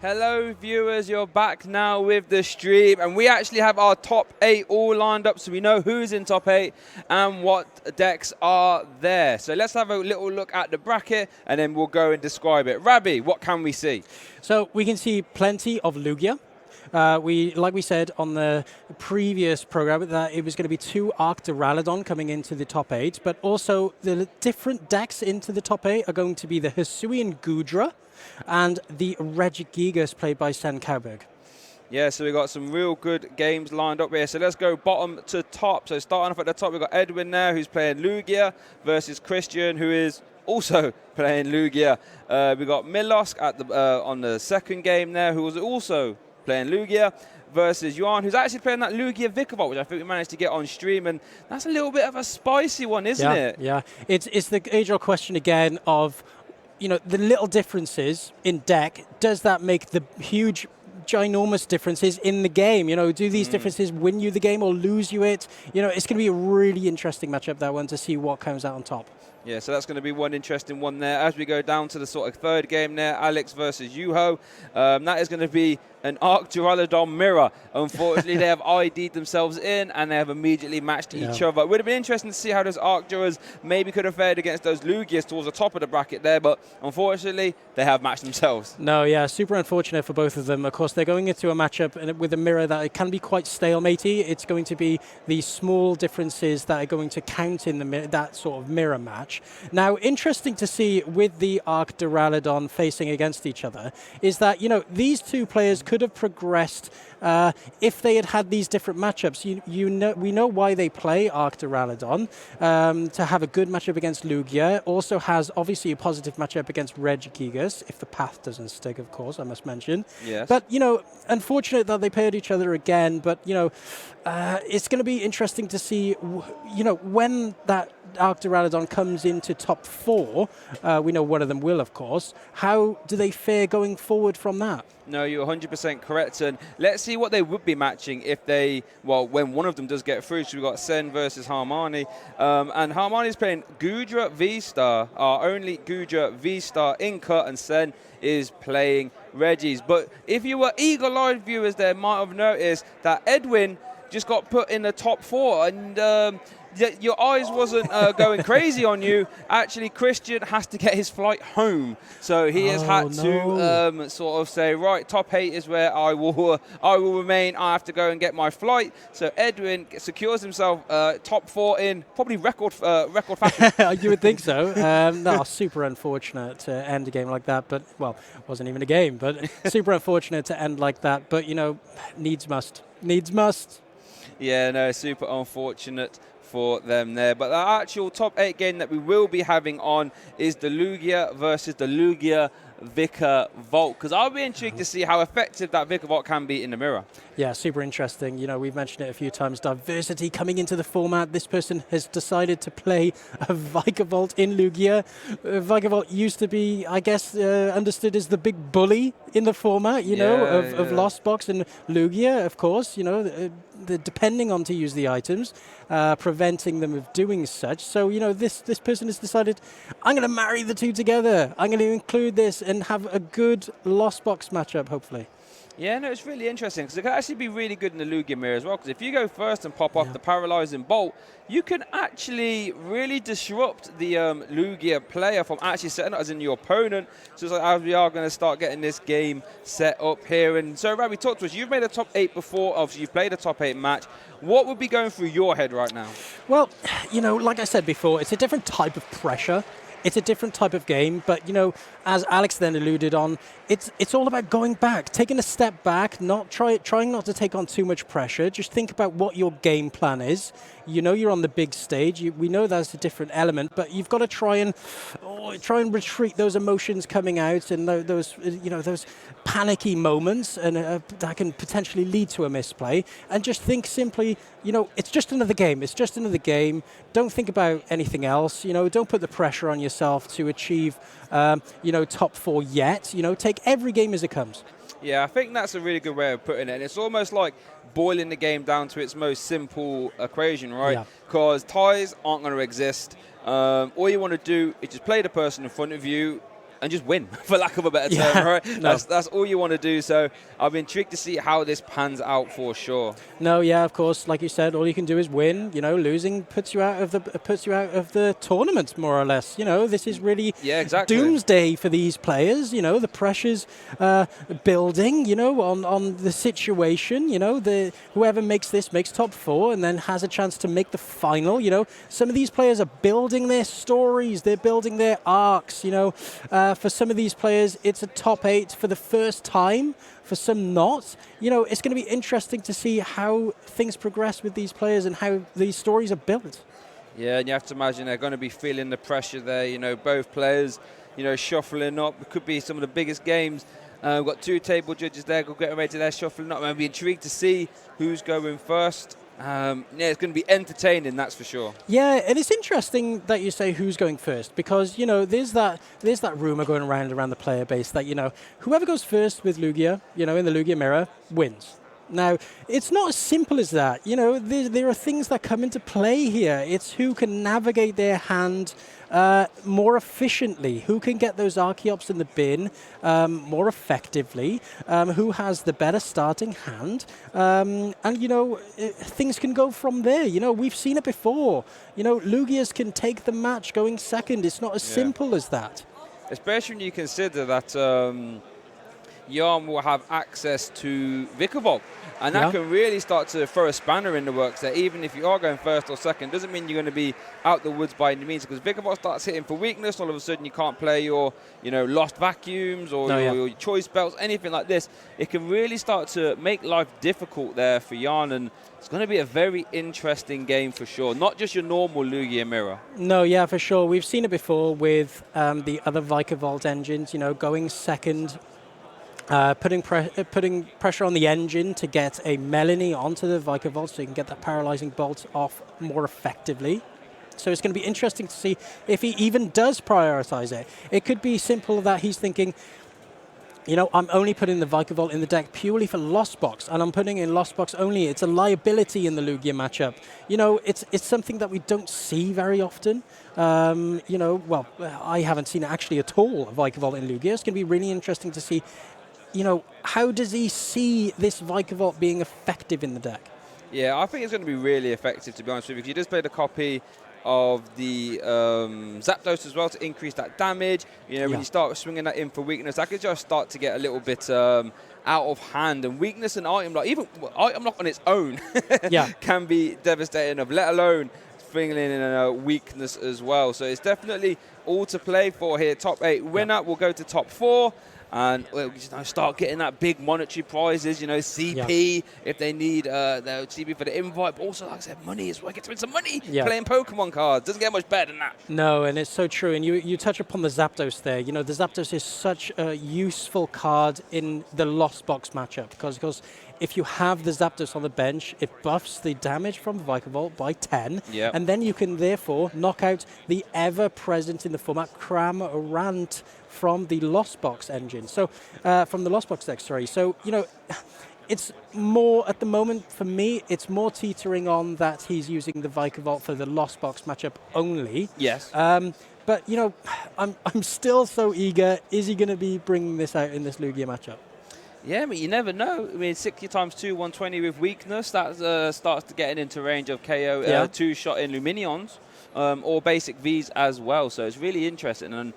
Hello viewers, you're back now with the stream, and we actually have our top 8 all lined up, so we know who's in top 8 and what decks are there. So let's have a little look at the bracket and then we'll go and describe it. Rabbi, what can we see? So we can see plenty of Lugia. Like we said on the previous program, that it was going to be 2 Arc Duraludon coming into the top 8, but also the different decks into the top 8 are going to be the Hisuian Gudra and the Regigigas played by Sen Cowberg. Yeah, so we've got some real good games lined up here. So let's go bottom to top. So starting off at the top, we've got Edwin there, who's playing Lugia, versus Christian, who is also playing Lugia. We've got Milosk at on the second game there, who was also playing Lugia, versus Yuan, who's actually playing that Lugia Vikavolt, which I think we managed to get on stream, and that's a little bit of a spicy one, isn't it? Yeah, it's the age-old question again of, the little differences in deck. Does that make the huge, ginormous differences in the game? Do these differences win you the game or lose you it? It's going to be a really interesting matchup, that one, to see what comes out on top. Yeah, so that's going to be one interesting one there. As we go down to the sort of third game there, Alex versus Yuho. That is going to be an Arc Duraludon mirror. Unfortunately, they have ID'd themselves in and they have immediately matched each other. It would have been interesting to see how those Arc Duras maybe could have fared against those Lugias towards the top of the bracket there, but unfortunately, they have matched themselves. No, yeah, super unfortunate for both of them. Of course, they're going into a matchup with a mirror that it can be quite stalematey. It's going to be the small differences that are going to count in that sort of mirror match. Now, interesting to see with the Arc Duraludon facing against each other is that, these two players could have progressed if they had had these different matchups. We know why they play Arc Duraludon, to have a good matchup against Lugia. Also has, obviously, a positive matchup against Regigigas, if the path doesn't stick, of course, I must mention. Yes. But, unfortunate that they paired each other again, but, it's going to be interesting to see, when that Arc Duraludon comes into top 4, we know one of them will, of course. How do they fare going forward from that? No, you're 100% correct. And let's see what they would be matching if when one of them does get through. So we've got Sen versus Harmani. And Harmani's playing Gudra V-Star, our only Gudra V-Star in cut, and Sen is playing Regis. But if you were eagle-eyed viewers there, might have noticed that Edwin just got put in the top 4, and your eyes wasn't going crazy on you. Actually, Christian has to get his flight home, so he has had to sort of say, right, top 8 is where I will remain. I have to go and get my flight. So Edwin secures himself top 4 in probably record fashion. You would think so. No, super unfortunate to end a game like that. But well, it wasn't even a game. But super unfortunate to end like that. But needs must. Needs must. Yeah, no, super unfortunate for them there. But the actual top 8 game that we will be having on is the Lugia versus the Lugia Vikavolt, because I'll be intrigued to see how effective that Vikavolt can be in the mirror. Yeah, super interesting. We've mentioned it a few times. Diversity coming into the format. This person has decided to play a Vikavolt in Lugia. Vikavolt used to be, I guess, understood as the big bully in the format, of Lost Box and Lugia, of course, depending on to use the items, preventing them of doing such. So, this person has decided, I'm going to marry the two together. I'm going to include this and have a good Lost Box matchup, hopefully. Yeah, no, it's really interesting because it can actually be really good in the Lugia mirror as well, because if you go first and pop off the Paralyzing Bolt, you can actually really disrupt the Lugia player from actually setting up as in your opponent. So it's like, as we are going to start getting this game set up here. And so, Rabbi, talk to us. You've made a top 8 before. Obviously, you've played a top 8 match. What would be going through your head right now? Well, like I said before, it's a different type of pressure. It's a different type of game, but, as Alex then alluded on, it's all about going back, taking a step back, trying not to take on too much pressure. Just think about what your game plan is. You're on the big stage. We know that's a different element, but you've got to try and retreat those emotions coming out and those panicky moments, and that can potentially lead to a misplay. And just think simply, it's just another game. It's just another game. Don't think about anything else. Don't put the pressure on yourself to achieve, top 4 yet. Take every game as it comes. Yeah, I think that's a really good way of putting it. And it's almost like boiling the game down to its most simple equation, right? Because ties aren't going to exist. All you want to do is just play the person in front of you, and just win, for lack of a better term, right? No. That's all you want to do. So I'll be intrigued to see how this pans out for sure. No, yeah, of course. Like you said, all you can do is win. You know, losing puts you out of the tournament, more or less. You know, this is really doomsday for these players. You know, the pressure's building. You know, on the situation. You know, whoever makes this makes top 4 and then has a chance to make the final. You know, some of these players are building their stories. They're building their arcs. You know, for some of these players, it's a top 8 for the first time. For some not. You know, it's going to be interesting to see how things progress with these players and how these stories are built. Yeah, and you have to imagine they're going to be feeling the pressure there. You know, both players, you know, shuffling up. It could be some of the biggest games. We've got 2 table judges there getting ready. They're shuffling up. I'll be intrigued to see who's going first. Yeah, it's going to be entertaining, that's for sure. Yeah, and it's interesting that you say who's going first because, you know, there's that rumor going around the player base that, you know, whoever goes first with Lugia, you know, in the Lugia mirror, wins. Now, it's not as simple as that. You know, there are things that come into play here. It's who can navigate their hand more efficiently, who can get those Archeops in the bin more effectively, who has the better starting hand, and, you know, things can go from there. You know, we've seen it before. You know, Lugias can take the match going second. It's not as simple as that. Especially when you consider that Yarn will have access to Vikavolt. And that can really start to throw a spanner in the works there. Even if you are going first or second, doesn't mean you're going to be out the woods by any means. Because Vikavolt starts hitting for weakness, all of a sudden you can't play your, you know, lost vacuums or your choice belts, anything like this. It can really start to make life difficult there for Yarn. And it's going to be a very interesting game for sure. Not just your normal Lugia mirror. No, yeah, for sure. We've seen it before with the other Vikavolt engines, you know, going second. Putting pressure on the engine to get a Melanie onto the Vikavolt so you can get that paralyzing bolt off more effectively. So it's going to be interesting to see if he even does prioritize it. It could be simple that he's thinking, you know, I'm only putting the Vikavolt in the deck purely for Lost Box, and I'm putting in Lost Box only. It's a liability in the Lugia matchup. You know, it's something that we don't see very often. You know, well, I haven't seen it actually at all, a Vikavolt in Lugia. It's going to be really interesting to see, you know, how does he see this Vikavolt being effective in the deck? Yeah, I think it's going to be really effective, to be honest with you. If you just played a copy of the Zapdos as well to increase that damage, you know, when you start swinging that in for weakness, that could just start to get a little bit out of hand. And weakness and item lock, even item lock on its own can be devastating enough, let alone bringing in a weakness as well. So it's definitely all to play for here. Top 8 winner will go to top 4. And we'll just start getting that big monetary prizes, you know, CP if they need their CP for the invite. But also, like I said, money is where I get to win some money playing Pokemon cards. Doesn't get much better than that. No, and it's so true. And you touch upon the Zapdos there. You know, the Zapdos is such a useful card in the Lost Box matchup because if you have the Zapdos on the bench, it buffs the damage from the Vikavolt by 10. And then you can therefore knock out the ever-present in the format Cramorant from the Lost Box engine. So, from the Lost Box deck, sorry. So, you know, it's more, at the moment, for me, it's more teetering on that he's using the Vikavolt for the Lost Box matchup only. Yes. But, you know, I'm still so eager. Is he going to be bringing this out in this Lugia matchup? Yeah, but you never know. I mean, 60 times 2, 120 with weakness. That starts to get into range of KO 2-shot in Luminions or basic Vs as well. So it's really interesting. And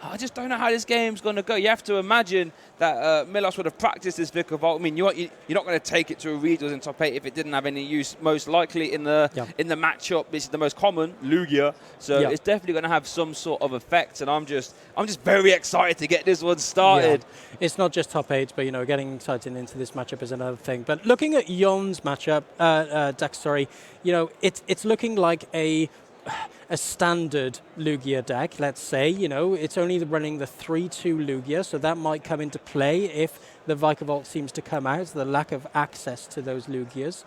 I just don't know how this game's going to go. You have to imagine that Milos would have practiced this Vikavolt. I mean, you're not going to take it to a regionals in top 8 if it didn't have any use. Most likely in the matchup, this is the most common Lugia, so it's definitely going to have some sort of effect. And I'm just very excited to get this one started. Yeah. It's not just top 8, but you know, getting excited into this matchup is another thing. But looking at Yon's matchup, deck, sorry, you know, it's looking like a standard Lugia deck, let's say. You know, it's only running the 3-2 Lugia, so that might come into play if the Vikavolt seems to come out. The lack of access to those Lugias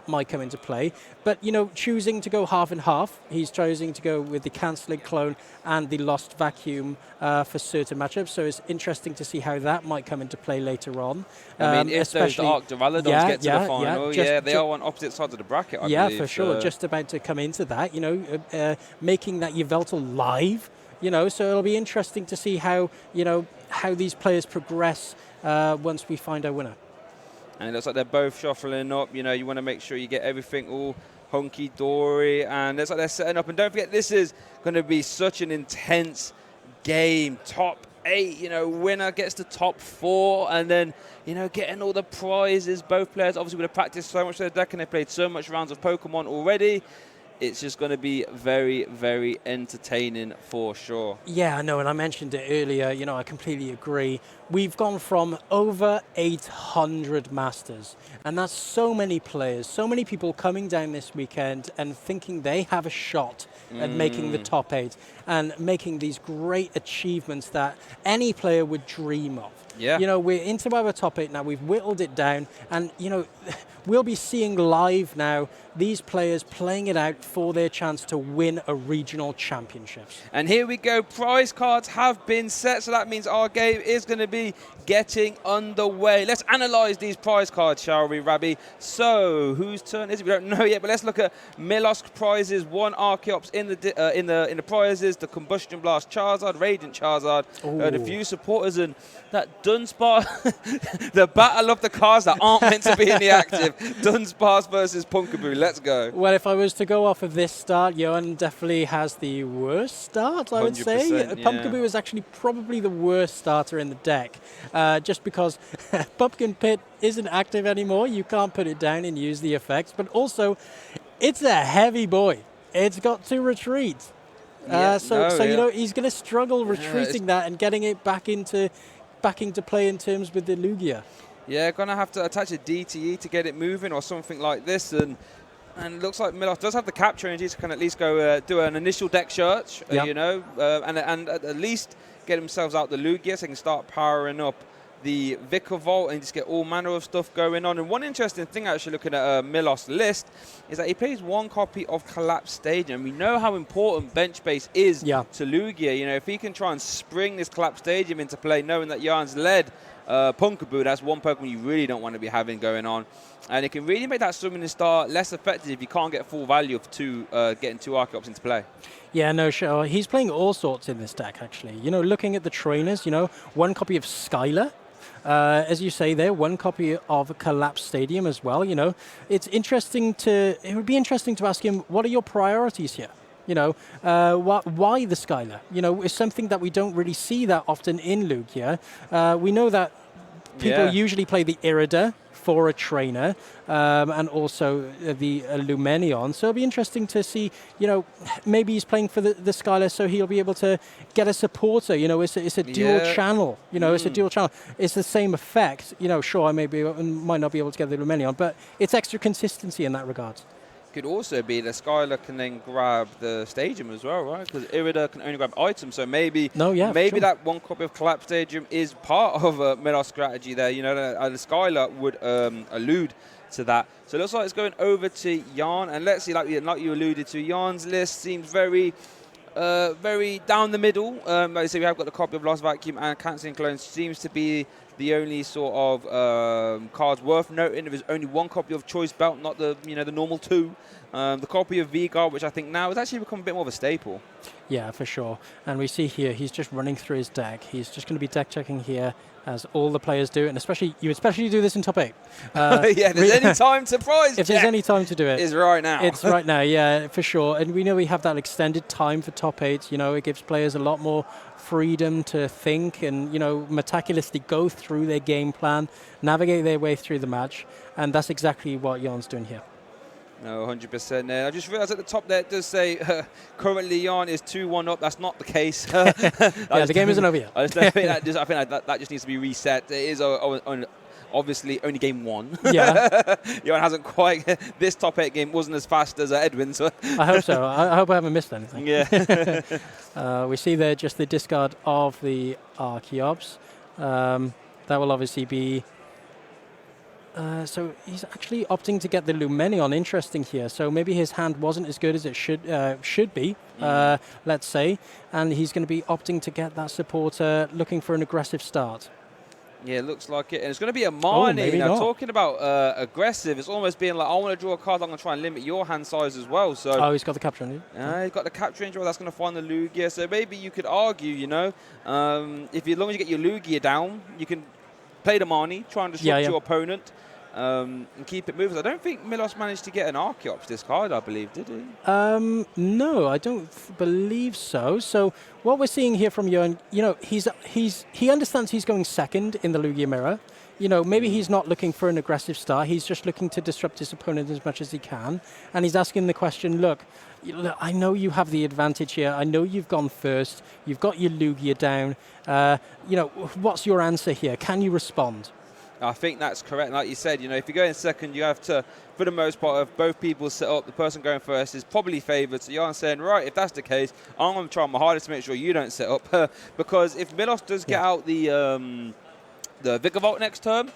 might come into play. But, you know, choosing to go half and half, he's choosing to go with the Cancelling Clone and the Lost Vacuum for certain matchups, so it's interesting to see how that might come into play later on. I mean, if those Dark Duraludons get to the final, they are on opposite sides of the bracket, I believe. Yeah, for sure. Just about to come into that, you know, making that Yveltal live So it'll be interesting to see how, how these players progress once we find our winner. And it looks like they're both shuffling up. You want to make sure you get everything all hunky-dory. And it's like they're setting up. And don't forget, this is going to be such an intense game. Top 8, winner gets the top 4. And then, getting all the prizes. Both players obviously would have practiced so much their deck and they played so much rounds of Pokemon already. It's just going to be very, very entertaining for sure. Yeah, I know, and I mentioned it earlier, I completely agree. We've gone from over 800 Masters, and that's so many players, so many people coming down this weekend and thinking they have a shot at making the top 8 and making these great achievements that any player would dream of. Yeah. We're into our top 8 now, we've whittled it down, and, we'll be seeing live now these players playing it out for their chance to win a regional championships. And here we go, prize cards have been set, so that means our game is going to be getting underway. Let's analyze these prize cards, shall we, Rabbi? So, whose turn is it? We don't know yet, but let's look at Milosk prizes. 1 Archeops in the prizes, the Combustion Blast Charizard, Radiant Charizard, the few supporters, and that Dunsparce, the battle of the cards that aren't meant to be in the active. Dunsparce versus Pumpkaboo. Let's go. Well, if I was to go off of this start, Johan definitely has the worst start, I would say. Yeah. Pumpkaboo is actually probably the worst starter in the deck, just because Pumpkin Pit isn't active anymore. You can't put it down and use the effects, but also it's a heavy boy. It's got to retreat. He's going to struggle retreating that and getting it back into play in terms with the Lugia. Yeah, going to have to attach a DTE to get it moving or something like this. And it looks like Milosk does have the capture energy to at least go do an initial deck search, and at least get themselves out the Lugia so they can start powering up the Vikavolt and just get all manner of stuff going on. And one interesting thing, actually, looking at Milosk's list, is that he plays 1 copy of Collapse Stadium. We know how important bench space is to Lugia. If he can try and spring this Collapse Stadium into play, knowing that Jan's led Pumpkaboo, that's one Pokemon you really don't want to be having going on. And it can really make that summoning star less effective if you can't get full value of getting 2 Archeops into play. Yeah, no, sure. He's playing all sorts in this deck, actually. Looking at the trainers, 1 copy of Skylar. As you say there, 1 copy of Collapse Stadium as well. It would be interesting to ask him, what are your priorities here? Why the Skylar? It's something that we don't really see that often in Lugia. We know that people usually play the Irida for a trainer, and also the Lumenion. So it'll be interesting to see, maybe he's playing for the Skylar so he'll be able to get a supporter. It's a dual channel. It's a dual channel. It's the same effect. Sure, I might not be able to get the Lumenion, but it's extra consistency in that regard. Could also be that Skylar can then grab the Stadium as well, right? Because Irida can only grab items, so maybe that 1 copy of Collapse Stadium is part of a Milosk strategy there. The Skylar would allude to that. So it looks like it's going over to Jan, and let's see, like you alluded to, Jan's list seems very down the middle. Like I say, we have got the copy of Lost Vacuum and Canceling Clone. Seems to be the only sort of cards worth noting. There's only 1 copy of Choice Belt, not the the normal 2. The copy of V-Guard, which I think now has actually become a bit more of a staple. Yeah, for sure. And we see here he's just running through his deck. He's just going to be deck checking here, as all the players do, and especially do this in top 8. If there's any time to prize if there's any time to do it, it's right now. It's right now, yeah, for sure. And we know we have that extended time for top 8. It gives players a lot more freedom to think and meticulously go through their game plan, navigate their way through the match, and that's exactly what Jan's doing here. No, 100%. I just realised at the top there it does say currently Jan is 2-1 up. That's not the case. The game isn't over yet. I think that just needs to be reset. It is obviously only game 1. Yeah. Jan hasn't quite. This top 8 game wasn't as fast as Edwin's. I hope so. I hope I haven't missed anything. Yeah. We see there just the discard of the Archeops. That will obviously be. So he's actually opting to get the Lumenion. Interesting here. So maybe his hand wasn't as good as it should be, let's say. And he's going to be opting to get that supporter, looking for an aggressive start. Yeah, it looks like it. And it's going to be a Marnie. maybe Now, not. talking about aggressive, it's almost being like, I want to draw a card, I'm going to try and limit your hand size as well. So, Oh, he's got the capture on you. he's got the capture injury, that's going to find the Lugia. So maybe you could argue, you know, as long as you get your Lugia down, you can play the Marnie, try and disrupt your opponent. And keep it moving. I don't think Milos managed to get an Archeops this card, I believe, did he? No, I don't believe so. So what we're seeing here from Johan, you know, he understands he's going second in the Lugia mirror. You know, maybe he's not looking for an aggressive start. He's just looking to disrupt his opponent as much as he can. And he's asking the question, look, I know you have the advantage here. I know you've gone first. You've got your Lugia down. You know, what's your answer here? Can you respond? I think that's correct. Like you said, you know, if you go in second, you have to, for the most part, if both people set up, the person going first is probably favoured. So you're saying, right, if that's the case, I'm going to try my hardest to make sure you don't set up. Because if Milos does get out the Vikavolt next turn,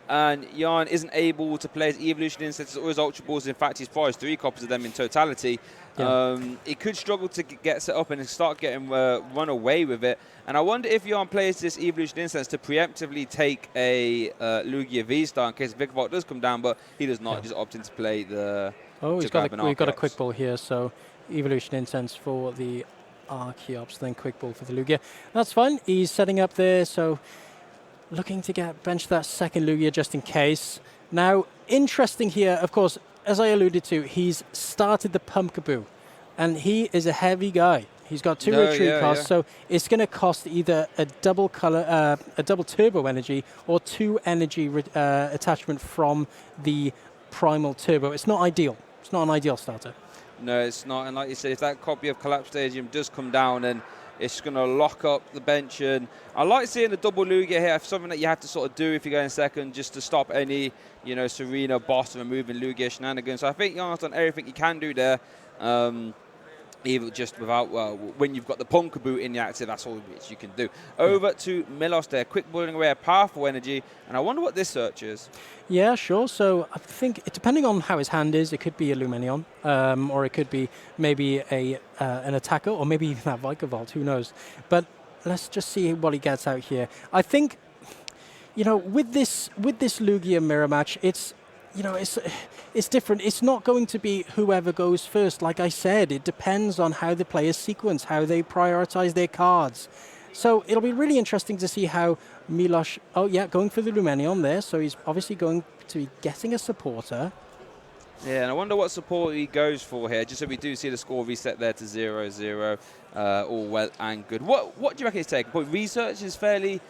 and Jan isn't able to play his Evolution Incense or his Ultra Balls, in fact, he's prized 3 copies of them in totality, he could struggle to get set up and start getting run away with it. And I wonder if Jan plays this Evolution Incense to preemptively take a Lugia V-Star in case Vikavolt does come down, but he does not, just opting to play the... Oh, we've got a quick ball here, so Evolution Incense for the Archeops, then quick ball for the Lugia. That's fine, he's setting up there, so looking to bench that second Lugia just in case. Now, interesting here, of course, as I alluded to, he's started the Pumpkaboo, and he is a heavy guy. He's got 2 retreat costs, so it's going to cost either a double turbo energy or 2 energy attachment from the primal turbo. It's not ideal. It's not an ideal starter. No, it's not. And like you said, if that copy of Collapse Stadium does come down, then it's going to lock up the bench. And I like seeing the double Lugia here. Something that you have to sort of do if you go in second, just to stop any, you know, Serena boss from moving Lugia shenanigans. So I think Jan's done everything you can do there. Even just without, when you've got the Pumpkaboo in the active, that's all which you can do. Over to Milos there, quick bullying away, a powerful energy, and I wonder what this search is. Yeah, sure. So I think, depending on how his hand is, it could be a Luminion, or it could be maybe an attacker, or maybe even that Vikavolt, who knows. But let's just see what he gets out here. I think, you know, with this Lugia mirror match, it's, you know, it's different. It's not going to be whoever goes first. Like I said, it depends on how the players sequence, how they prioritize their cards. So it'll be really interesting to see how Milos... Oh, yeah, going for the Lumenion there. So he's obviously going to be getting a supporter. Yeah, and I wonder what support he goes for here, just so we do see the score reset there to 0-0. All well and good. What do you reckon he's taking? But research is fairly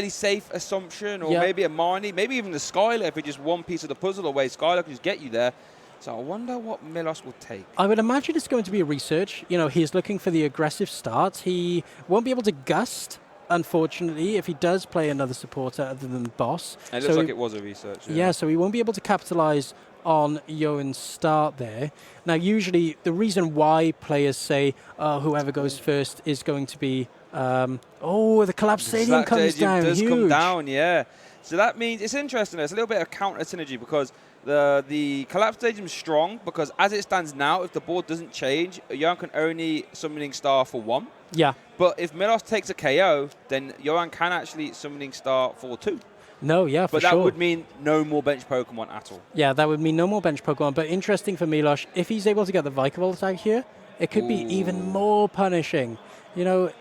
safe assumption, or maybe a Marnie, maybe even the Skylar, if it's just one piece of the puzzle away. Skylar can just get you there. So I wonder what Milos will take. I would imagine it's going to be a research. You know, he's looking for the aggressive start. He won't be able to gust, unfortunately, if he does play another supporter other than boss. And it looks like it was a research. Yeah, so he won't be able to capitalize on Johan's start there. Now, usually the reason why players say whoever goes first is going to be... the Collapse Stadium comes down. Does huge. come down, yeah. So that means it's interesting. There's a little bit of counter synergy because the Collapse Stadium is strong because as it stands now, if the board doesn't change, Johan can only Summoning Star for 1. Yeah. But if Milos takes a KO, then Johan can actually Summoning Star for 2. No, yeah, for sure. But that would mean no more bench Pokemon at all. Yeah, that would mean no more bench Pokemon. But interesting for Milos, if he's able to get the Vikavolt out here, it could be even more punishing. You know,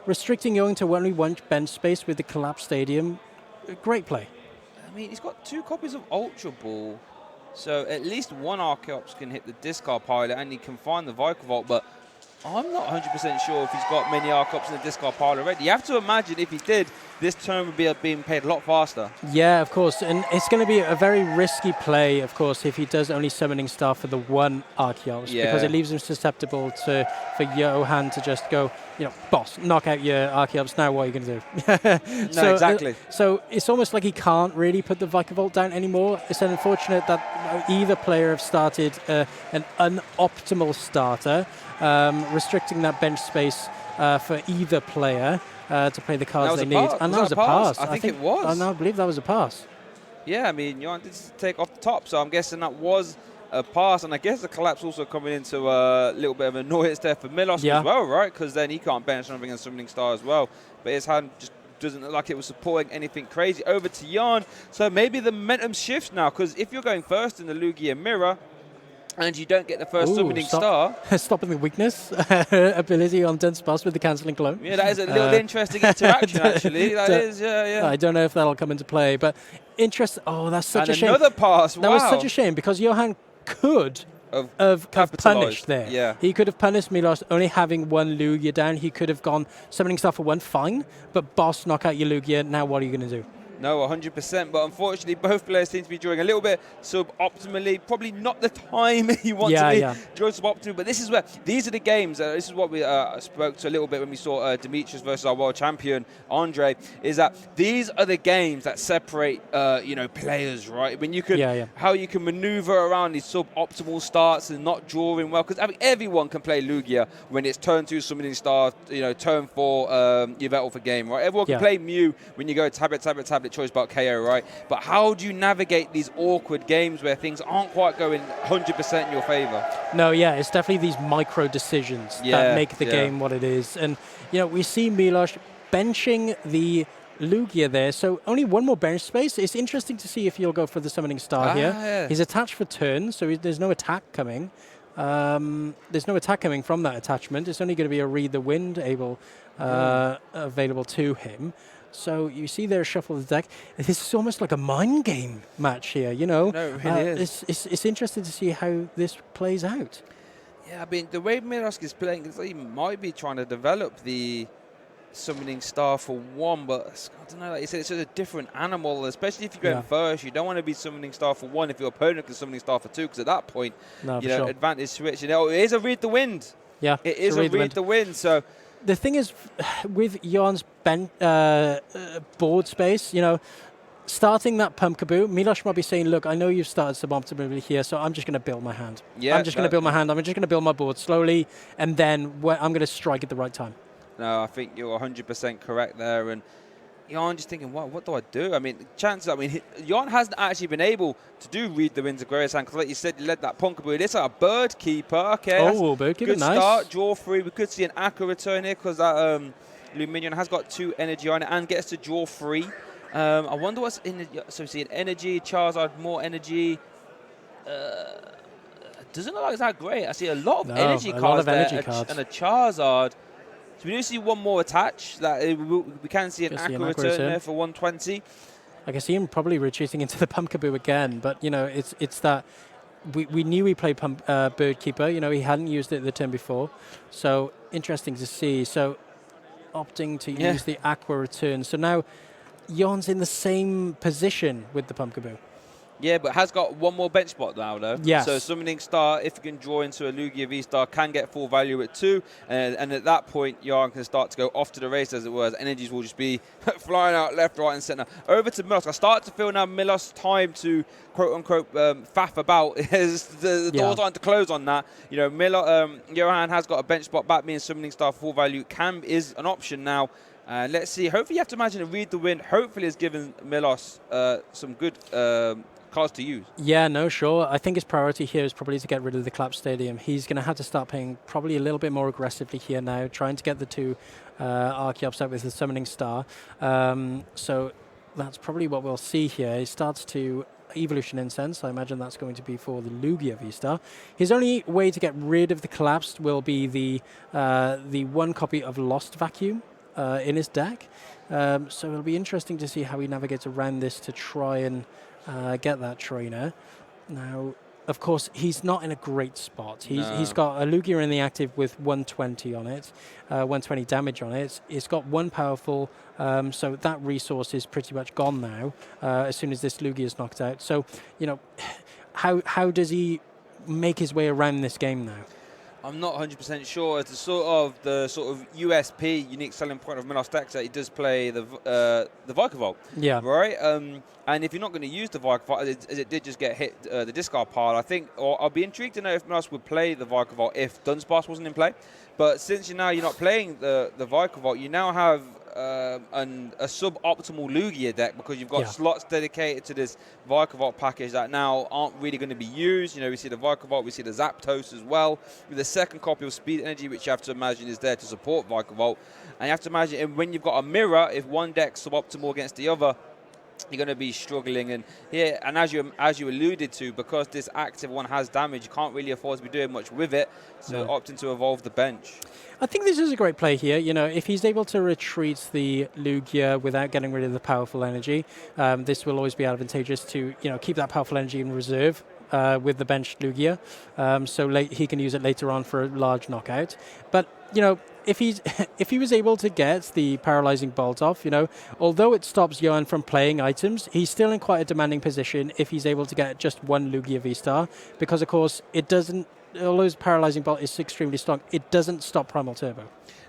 restricting Johan to only 1 bench space with the Collapse Stadium, great play. I mean, he's got 2 copies of Ultra Ball, so at least 1 Archeops can hit the discard pile, and he can find the Vikavolt, but I'm not 100% sure if he's got many Archeops in the discard pile already. You have to imagine if he did, this turn would be being paid a lot faster. Yeah, of course, and it's going to be a very risky play, of course, if he does only Summoning Star for the 1 Archeops, because it leaves him susceptible for Johan to just go, you know, boss, knock out your Archeops, now what are you going to do? No, exactly. So it's almost like he can't really put the Vikavolt down anymore. It's unfortunate that either player have started an unoptimal starter, restricting that bench space for either player to play the cards they need. And that was a pass. I think it was. I believe that was a pass. Yeah, I mean, Johan did take off the top, so I'm guessing that was a pass, and I guess the Collapse also coming into a little bit of annoyance there for Milos as well, right? Because then he can't bench something and Summoning Star as well. But his hand just doesn't look like it was supporting anything crazy. Over to Jan. So maybe the momentum shifts now, because if you're going first in the Lugia Mirror, and you don't get the first summoning star. Stopping the weakness ability on Dunsparce with the cancelling clone. Yeah, that is a little interesting interaction, actually. That is, yeah. I don't know if that'll come into play, but interesting. Oh, that's such a shame. Another pass, wow. That was such a shame, because Johan could have punished there. Yeah. He could have punished Milos only having one Lugia down. He could have gone summoning star for one, fine, but boss, knock out your Lugia. Now what are you going to do? No, 100%, but unfortunately both players seem to be drawing a little bit suboptimally. Probably not the time you want to be drawing suboptimally, but this is where, these are the games, this is what we spoke to a little bit when we saw Demetrius versus our world champion, Andre, is that these are the games that separate, players, right? When you can, how you can maneuver around these suboptimal starts and not drawing well, because I mean, everyone can play Lugia when it's turn 2 summoning star, turn 4 Yveltal for game, right? Everyone can play Mew when you go tablet, choice about KO, right? But how do you navigate these awkward games where things aren't quite going 100% in your favor? No, it's definitely these micro decisions that make the game what it is. And, we see Milos benching the Lugia there, so only one more bench space. It's interesting to see if he'll go for the summoning star here. Yeah. He's attached for turn, so there's no attack coming. There's no attack coming from that attachment. It's only going to be a Read the Wind available to him. So you see there, shuffle the deck. This is almost like a mind game match here, No, it really is. It's interesting to see how this plays out. Yeah, I mean, the way Milosk is playing, he might be trying to develop the summoning star for one, but I don't know, like you said, it's a different animal, especially if you're going first. You don't want to be summoning star for one if your opponent is summoning star for two, because at that point, advantage switch. It is a Read the Wind. Yeah, it is a Read the Wind, so... The thing is, with Jan's board space, starting that Pumpkaboo, Milos might be saying, look, I know you've started suboptimally here, so I'm just going to build my hand. I'm just going to build my hand. I'm just going to build my board slowly, and then I'm going to strike at the right time. No, I think you're 100% correct there. And Jan just thinking, what do I do? I mean, Jan hasn't actually been able to do Read the Winds of Glorious Hand, because like you said, you led that Pumpkaboo. It's a Bird Keeper. Okay, Bird Keeper, good nice. Start, draw 3. We could see an Aqua return here, because that Luminion has got 2 energy on it and gets to draw 3. I wonder what's in the... So we see an energy, Charizard, more energy. Doesn't look like it's that great. I see a lot of energy cards and a Charizard. So we do see one more attach. That we can see an Aqua return there for 120. I can see him probably retreating into the Pumpkaboo again, but it's that we knew he played Bird Keeper. He hadn't used it the turn before, so interesting to see. So opting to use the Aqua return. So now Jan's in the same position with the Pumpkaboo. Yeah, but has got one more bench spot now, though. Yes. So Summoning Star, if you can draw into a Lugia V-Star, can get full value at 2. And at that point, Jan can start to go off to the race, as it were. As energies will just be flying out left, right, and centre. Over to Milos. I start to feel now Milos' time to, quote-unquote, faff about. The doors aren't to close on that. Johan has got a bench spot back, means Summoning Star full value is an option now. Let's see. Hopefully, you have to imagine a Read the Wind. Hopefully, it's given Milos some good... cards to use. Yeah, no, sure. I think his priority here is probably to get rid of the Clap Stadium. He's going to have to start playing probably a little bit more aggressively here now, trying to get the 2 Archeops out with the Summoning Star. So that's probably what we'll see here. He starts to Evolution Incense. I imagine that's going to be for the Lugia V-Star. His only way to get rid of the Collapsed will be the 1 copy of Lost Vacuum in his deck. So it'll be interesting to see how he navigates around this to try and get that trainer. Now, of course, he's not in a great spot. He's got a Lugia in the active with 120 on it, 120 damage on it. It's got 1 powerful, so that resource is pretty much gone now as soon as this Lugia is knocked out. So, how does he make his way around this game now? I'm not 100% sure. It's the sort of USP, unique selling point of Milos decks, that he does play the Vikavolt. Yeah. Right? And if you're not going to use the Vikavolt, as it did just get hit the discard pile, I think, or I'll be intrigued to know if Milos would play the Vikavolt if Dunsparce wasn't in play. But since you're not playing the Vikavolt, you now have a suboptimal Lugia deck because you've got slots dedicated to this Vikavolt package that now aren't really going to be used. You know, we see the Vikavolt, we see the Zapdos as well, with the second copy of Speed Energy, which you have to imagine is there to support Vikavolt. And you have to imagine, and when you've got a mirror, if one deck's suboptimal against the other, you're going to be struggling. And here, and as you alluded to, because this active one has damage, you can't really afford to be doing much with it, so opting to evolve the bench. I think this is a great play here. You know, if he's able to retreat the Lugia without getting rid of the powerful energy, this will always be advantageous to, you know, keep that powerful energy in reserve with the bench Lugia, so he can use it later on for a large knockout. But, you know, if he was able to get the paralyzing bolt off, you know, although it stops Johan from playing items, he's still in quite a demanding position if he's able to get just one Lugia V-Star, because of course it doesn't, although his paralyzing bolt is extremely strong, it doesn't stop Primal Turbo.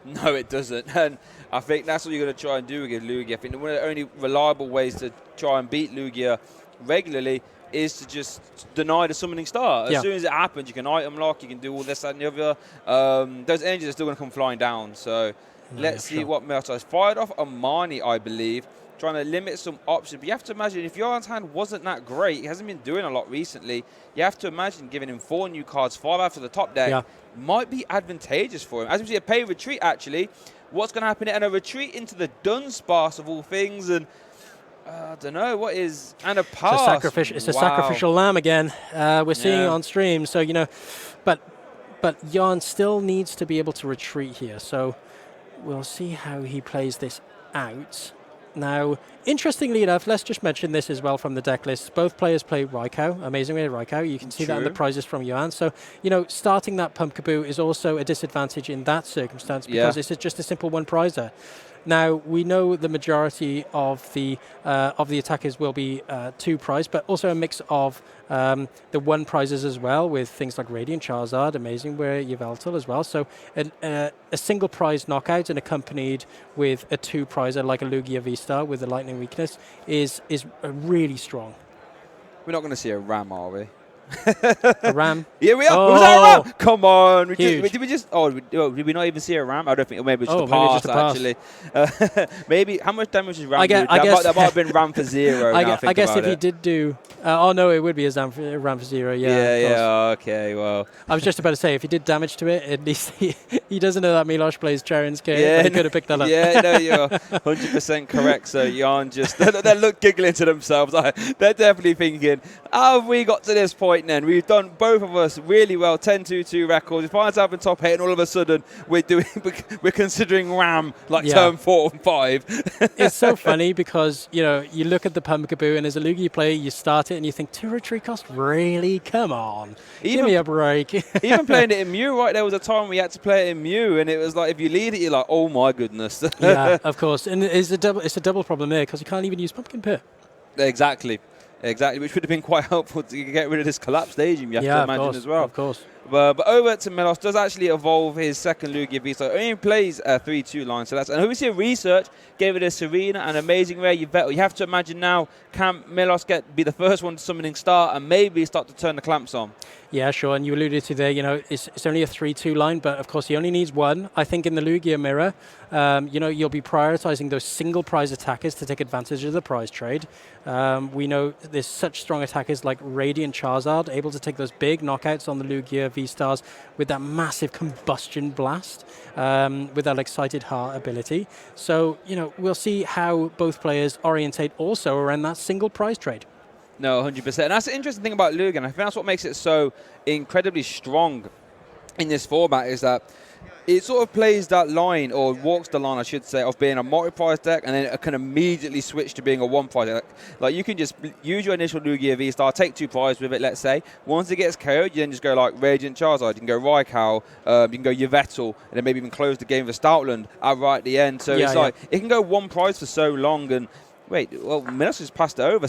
No, it doesn't. And I think that's what you're going to try and do with Lugia. I think one of the only reliable ways to try and beat Lugia regularly is to just deny the summoning star. As soon as it happens, you can item lock, you can do all this, that, and the other. Those energies are still going to come flying down. So let's see what Melta has fired off. Amani, I believe, trying to limit some options. But you have to imagine, if Johan's hand wasn't that great, he hasn't been doing a lot recently, you have to imagine giving him 4 new cards, 5 after the top deck, might be advantageous for him. As we see a pay retreat, actually, what's going to happen? And a retreat into the Dunsparce of all things, and I don't know what is, and a pass. It's a sacrificial lamb again. We're seeing it on stream, so you know, but Jan still needs to be able to retreat here. So we'll see how he plays this out. Now, interestingly enough, let's just mention this as well from the deck list. Both players play Raikou, amazingly Raikou. You can see that in the prizes from Johan. So, you know, starting that Pumpkaboo is also a disadvantage in that circumstance because it's just a simple one prizer. Now, we know the majority of the attackers will be 2 prize, but also a mix of the 1 prizes as well, with things like Radiant Charizard, amazing, where Yveltal as well. So a single prize knockout and accompanied with a 2 prizer like a Lugia V-Star with the lightning weakness is really strong. We're not going to see a Ram, are we? A Ram? Yeah, we are. Was that a Ram? Come on. Did we not even see a Ram? I don't think. Maybe it's just a pass, actually. Maybe. How much damage is Ram do? That might have been Ram for 0. I guess if he did do... no, it would be a Ram for 0, okay, well. I was just about to say, if he did damage to it, at least he doesn't know that Milosh plays Charon's kit, but he could have picked that up. Yeah, no, you're 100% correct. So Jan just... They look giggling to themselves. They're definitely thinking, how have we got to this point then? We've done, both of us, really well, 10-2-2 records. We find ourselves in top 8, and all of a sudden, we're considering Ram like turn 4 and 5. It's so funny because, you know, you look at the Pumpkaboo, and as a Lugia player, you start it, and you think, 2 retreat cost? Really? Come on. Give me a break. Even playing it in Mew, right? There was a time we had to play it in Mew, and it was like, if you lead it, you're like, oh my goodness. Yeah, of course. And it's a double problem there, because you can't even use Pumpkin Pit. Exactly, which would have been quite helpful to get rid of this collapse staging, you have to imagine as well. Of course. But over to Melos, does actually evolve his second Lugia V, so only plays a 3-2 line. So that's, and who we see research gave it a Serena, an amazing rare Yveltal. You have to imagine now, can Melos be the first one to summoning star and maybe start to turn the clamps on? Yeah, sure. And you alluded to there, you know, it's only a 3-2 line, but of course he only needs 1. I think in the Lugia mirror, you know, you'll be prioritizing those single prize attackers to take advantage of the prize trade. We know there's such strong attackers like Radiant Charizard, able to take those big knockouts on the Lugia V-Stars with that massive combustion blast, with that excited heart ability. So, you know, we'll see how both players orientate also around that single prize trade. No, 100%. And that's the interesting thing about Lugia. I think that's what makes it so incredibly strong in this format, is that it sort of plays that line, or walks the line, I should say, of being a multi-prize deck, and then it can immediately switch to being a one-prize deck. Like, you can just use your initial Lugia V-Star, take 2 prizes with it, let's say. Once it gets KO'd, you then just go like Radiant Charizard, you can go Raikou, you can go Yveltal, and then maybe even close the game for Stoutland right at the end. So it's like, it can go 1 prize for so long, and wait, well, Milos just passed it over.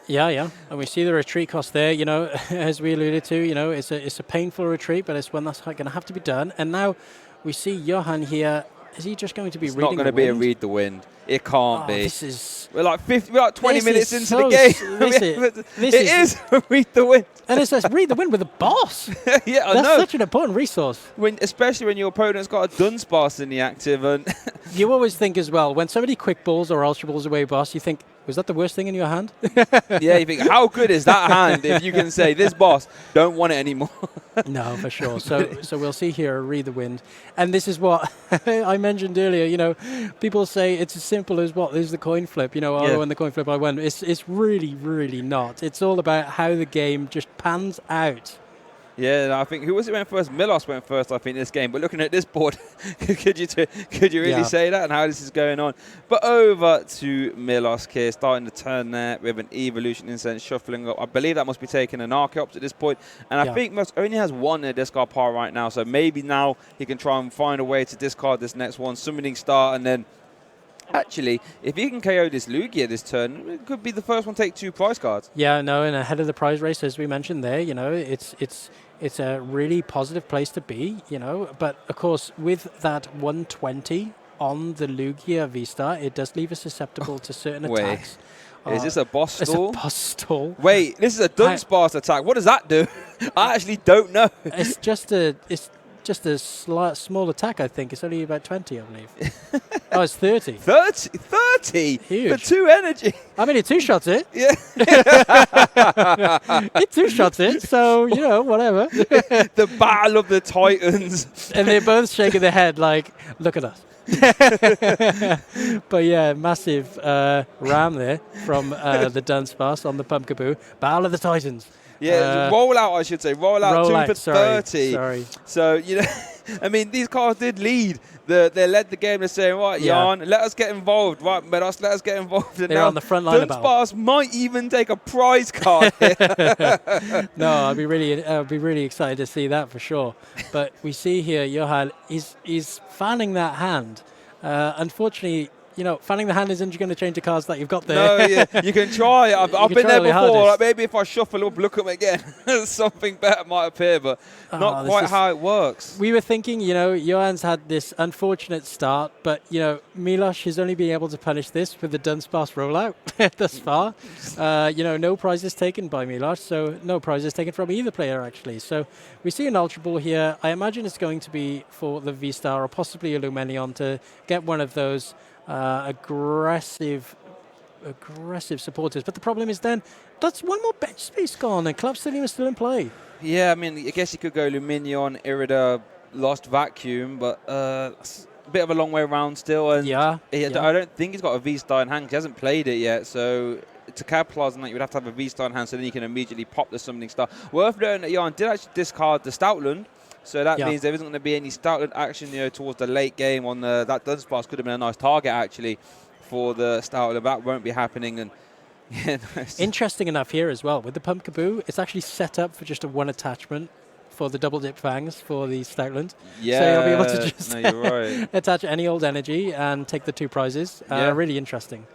Yeah, and we see the retreat cost there. You know, as we alluded to, you know, it's a painful retreat, but it's one that's going to have to be done. And now we see Johan here. Is he just going to be reading the wind? It's not going to be a read the wind. It can't be. This is... We're like 20 minutes into the so game. It is Read the Wind. And it says Read the Wind with a boss. Yeah, I That's know. such an important resource. Especially when your opponent's got a Dunsparce in the active. And you always think as well, when somebody quick balls or ultra balls away boss, you think, was that the worst thing in your hand? yeah, you think, how good is that hand if you can say, this boss, don't want it anymore. No, for sure. So we'll see here, Read the Wind. And this is what I mentioned earlier, you know, people say it's as simple as what is the coin flip, you know, I won the coin flip, I won. It's really, really not. It's all about how the game just pans out. Yeah, I think, who was it went first? Milos went first, I think, this game. But looking at this board, could you really say that and how this is going on? But over to Milos here, starting to turn there with an Evolution Incense shuffling up. I believe that must be taking an Archeops at this point. And I think Milos only has one in the discard pile right now. So maybe now he can try and find a way to discard this next one, Summoning Star, and then actually, if he can KO this Lugia this turn, it could be the first one to take 2 prize cards. Yeah, no, and ahead of the prize race, as we mentioned there, you know, it's a really positive place to be, you know. But, of course, with that 120 on the Lugia V-Star, it does leave us susceptible to certain attacks. Is this a boss stall? It's a boss stall. Wait, this is a Dunsparce attack. What does that do? I actually don't know. It's just a small attack, I think. It's only about 20, I believe. Oh, it's 30. 30? Huge. For 2 energy. I mean, it 2-shots it. Yeah. It 2-shots it, so, you know, whatever. The Battle of the Titans. And they're both shaking their head like, look at us. But yeah, massive ram there from the Dunsparce on the Pumpkaboo. Battle of the Titans. Yeah, roll out, I should say. Roll out 2 for 30. Sorry. So, you know, I mean, these cards did lead. They led the game to saying, right, Jan, let us get involved. Right, Medos, let us get involved. And they're now on the front line of battle. Dunsparce might even take a prize card here. No, I'd be really excited to see that for sure. But we see here, Johan, he's fanning that hand. Unfortunately, you know, fanning the hand isn't going to change the cards that you've got there. No, yeah, you can try it. I've been there before. Like maybe if I shuffle up, look at them again, something better might appear, but not quite how it works. We were thinking, you know, Johan's had this unfortunate start, but, you know, Milos has only been able to punish this with the Dunsparce rollout thus far. You know, no prizes taken by Milos, so no prizes taken from either player, actually. So we see an Ultra Ball here. I imagine it's going to be for the V-Star or possibly a Lumenion to get one of those aggressive supporters. But the problem is then that's one more bench space gone and Club Stadium is still in play. Yeah, I mean, I guess you could go Luminion, Irida, Lost Vacuum, but a bit of a long way around still. And I don't think he's got a V-Star in hand. He hasn't played it yet, so to capitalize on that, you would have to have a V-Star in hand so then you can immediately pop the Summoning Star. Worth noting that Jan did actually discard the Stoutland. So that means there isn't going to be any Stoutland action, you know, towards the late game on that Dunsparce could have been a nice target actually for the Stoutland. That won't be happening. And yeah, interesting enough here as well with the Pumpkaboo, it's actually set up for just a 1 attachment for the double dip fangs for the Stoutland. Yeah, so you'll be able to just you're right. attach any old energy and take the 2 prizes. Really interesting.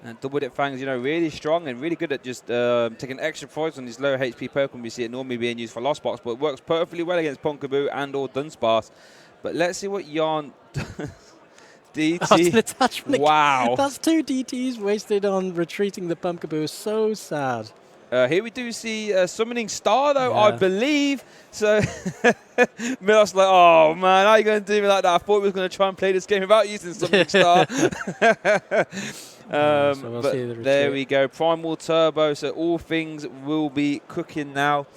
And double dip fangs, you know, really strong and really good at just taking extra prize on these low HP Pokemon. We see it normally being used for Lost Box, but it works perfectly well against Pumpkaboo and or Dunsparce. But let's see what Jan does. DT. Oh, it's an attachment. Wow. That's 2 DTs wasted on retreating the Pumpkaboo. So sad. Here we do see Summoning Star, though, I believe. So, Milos like, oh, man, how are you going to do me like that? I thought we was going to try and play this game without using Summoning Star. So we'll but see the there we go. Primal Turbo, so all things will be cooking now.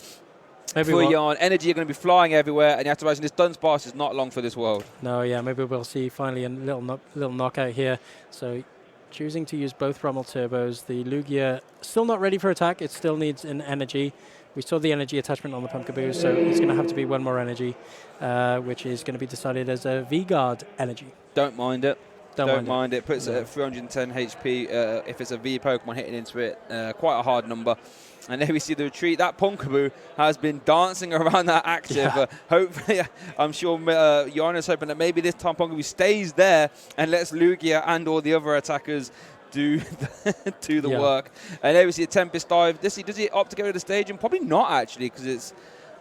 For Jan, energy are going to be flying everywhere, and you have to imagine this Dunsparce is not long for this world. No, yeah, maybe we'll see finally a little knockout here. So choosing to use both Primal Turbos. The Lugia still not ready for attack. It still needs an energy. We saw the energy attachment on the Pumpkaboo, so it's going to have to be 1 more energy, which is going to be decided as a V-Guard energy. Don't mind it. Don't mind it. Puts it at 310 HP if it's a V Pokemon hitting into it. Quite a hard number. And there we see the retreat. That Pumpkaboo has been dancing around that active. Hopefully, I'm sure Jan is hoping that maybe this time Pumpkaboo stays there and lets Lugia and all the other attackers do the work. And there we see a Tempest Dive. Does he opt to go to the stage? And probably not, actually, because it's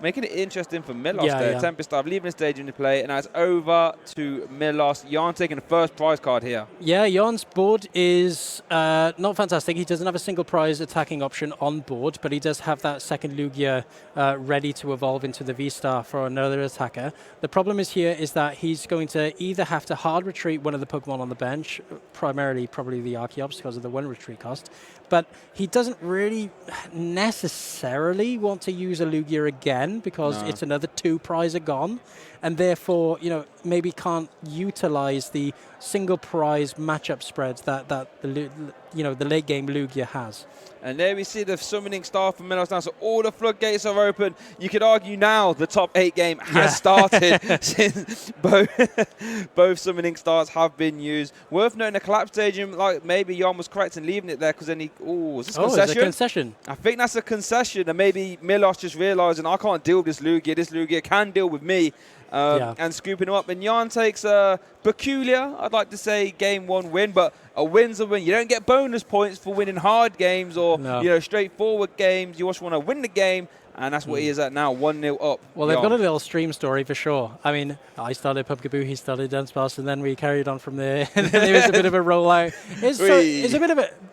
making it interesting for Milos Yeah, there. yeah. Tempest Dive leaving the stage into play, and now it's over to Milos. Jan taking the first prize card here. Yeah, Jan's board is not fantastic. He doesn't have a single prize attacking option on board, but he does have that second Lugia ready to evolve into the V-Star for another attacker. The problem is here is that he's going to either have to hard retreat one of the Pokemon on the bench, primarily probably the Archeops because of the 1 retreat cost, but he doesn't really necessarily want to use a Lugia again because it's another 2 prizes gone, and therefore, maybe can't utilize the single prize matchup spreads that the late game Lugia has. And there we see the summoning star from Milos now. So all the floodgates are open. You could argue now the top 8 game has started since both summoning stars have been used. Worth noting the collapse stadium, like maybe Jan was correct in leaving it there because then he, is this a concession? It's a concession. I think that's a concession, and maybe Milos just realizing I can't deal with this Lugia. This Lugia can deal with me. And scooping him up. And Jan takes a peculiar, I'd like to say, game 1 win, but a win's a win. You don't get bonus points for winning hard games or straightforward games. You just want to win the game, and that's what he is at now, 1-0 up. Well, they've got a little stream story for sure. I mean, I started Pumpkaboo, he started Dunsparce, and then we carried on from there. And then there was a bit of a rollout. It's a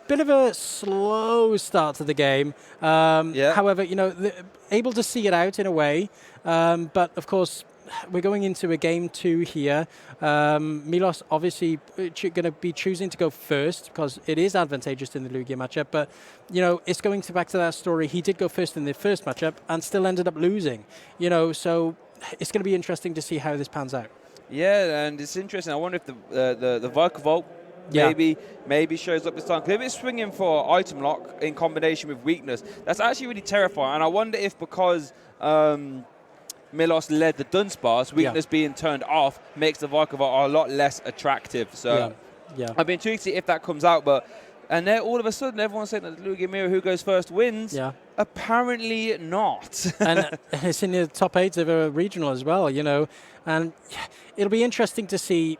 bit of a slow start to the game. However, able to see it out in a way, but of course, we're going into a game 2 here. Milos obviously going to be choosing to go first because it is advantageous in the Lugia matchup, but it's going back to that story. He did go first in the first matchup and still ended up losing. So it's going to be interesting to see how this pans out. Yeah, and it's interesting. I wonder if the Vikavolt maybe shows up this time. Because if it's swinging for item lock in combination with weakness, that's actually really terrifying. And I wonder if because Milos led the Dunsparce, weakness being turned off makes the Vikavolt a lot less attractive. So I've been intrigued to see if that comes out. And then all of a sudden, everyone's saying that the Lugia Mirror, who goes first, wins. Yeah. Apparently not. and it's in the top 8 of a regional as well, And it'll be interesting to see,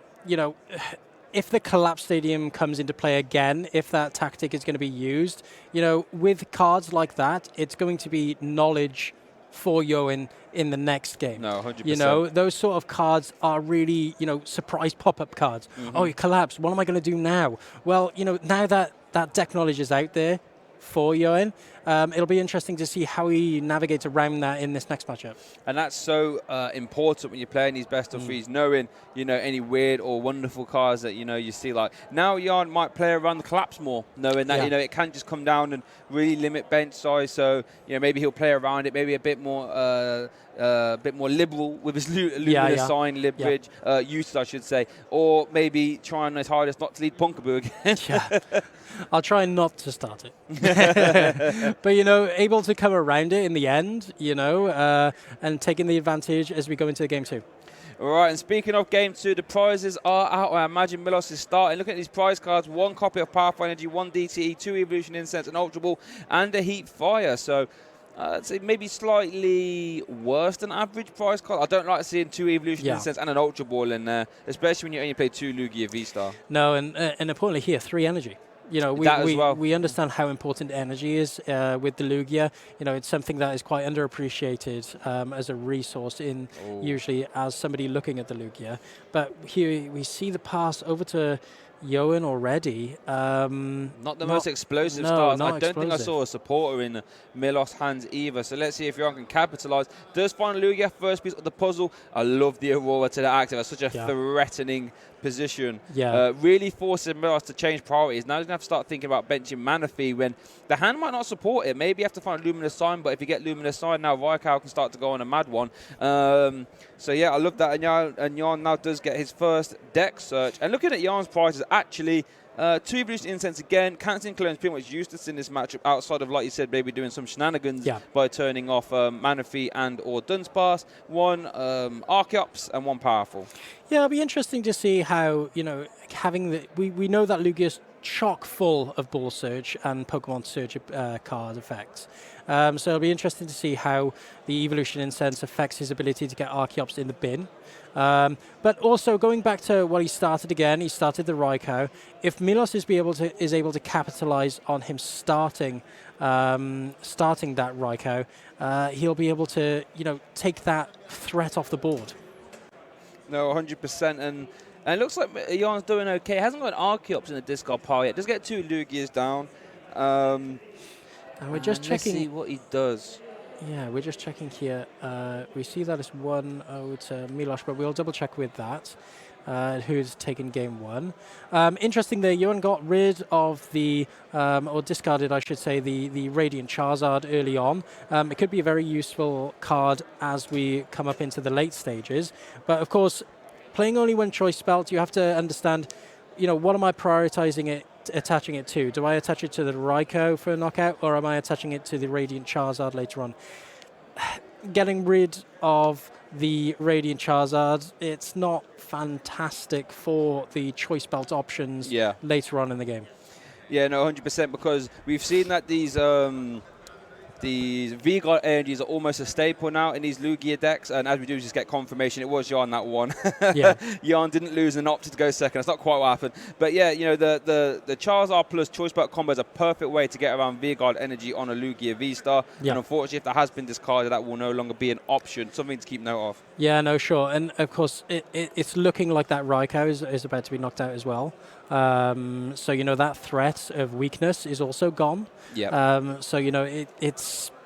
if the collapse stadium comes into play again, if that tactic is going to be used. With cards like that, it's going to be knowledge for Yoen in the next game. No, 100%. Those sort of cards are really, surprise pop-up cards. Oh, you collapsed. What am I going to do now? Well, now that deck knowledge is out there for Yoen, it'll be interesting to see how he navigates around that in this next matchup. And that's so important when you're playing these best of threes, knowing, any weird or wonderful cards that, you see. Like, now Jan might play around the collapse more, knowing that, it can't just come down and really limit bench size. So, maybe he'll play around it, maybe a bit more liberal with his Luminous Sign leverage, usage, I should say. Or maybe trying his hardest not to lead Pumpkaboo again. I'll try not to start it. But, able to come around it in the end, and taking the advantage as we go into game 2. All right, and speaking of game 2, the prizes are out. I imagine Milos is starting. Looking at these prize cards, 1 copy of Powerful Energy, 1 DTE, 2 Evolution Incense, an Ultra Ball, and a Heat Fire. So I'd say maybe slightly worse than average prize card. I don't like seeing 2 Evolution Incense and an Ultra Ball in there, especially when you only play 2 Lugia V-Star. No, and importantly here, 3 energy. We understand how important energy is with the Lugia. It's something that is quite underappreciated as a resource in usually as somebody looking at the Lugia. But here we see the pass over to Yoen already. Not the most explosive starts. I don't think I saw a supporter in Milos' hands either. So let's see if Jan can capitalize. Does find Lugia first piece of the puzzle. I love the Aurora to the active. That's such a threatening position. Really forcing Milos to change priorities. Now he's going to have to start thinking about benching Manaphy when the hand might not support it. Maybe you have to find Luminous Sign, but if you get Luminous Sign, now Raikau can start to go on a mad one. So yeah, I love that. And Jan now does get his first deck search. And looking at Jan's prices, actually, 2 Evolution Incense again. Canceling Clone is pretty much useless in this matchup outside of, like you said, maybe doing some shenanigans by turning off Manaphy and or Dunsparce. 1 Archeops and 1 Powerful. Yeah, it'll be interesting to see how, having we know that Lugia's chock full of Ball Surge and Pokemon Surge card effects. So it'll be interesting to see how the Evolution Incense affects his ability to get Archeops in the bin. But also going back to what he started again, he started the Raikou. If Milos is able to capitalize on him starting that Raikou, he'll be able to take that threat off the board. No, 100%, and it looks like Jan's doing okay. He hasn't got an Archeops in the discard pile yet. Does get 2 Lugias down. And we're just checking. Let's see what he does. Yeah, we're just checking here. We see that it's 1-0 to Milos, but we'll double check with that. Who's taken game 1. Interesting there, Johan got rid of or discarded, I should say, the Radiant Charizard early on. It could be a very useful card as we come up into the late stages. But of course, playing only one choice spelt, you have to understand, what am I prioritizing attaching it to? Do I attach it to the Raikou for a knockout, or am I attaching it to the Radiant Charizard later on? Getting rid of the Radiant Charizard, it's not fantastic for the choice belt options later on in the game. Yeah, no, 100%, because we've seen that these V-Guard energies are almost a staple now in these Lugia decks, and as we do just get confirmation, it was Jan that won. Yeah. Jan didn't lose and opted to go second. That's not quite what happened. But yeah, the Charizard plus choice belt combo is a perfect way to get around V-Guard energy on a Lugia V-Star. Yeah. And unfortunately, if that has been discarded, that will no longer be an option. Something to keep note of. Yeah, no, sure. And of course, it's looking like that Raikou is about to be knocked out as well. So, that threat of weakness is also gone. Yeah. So,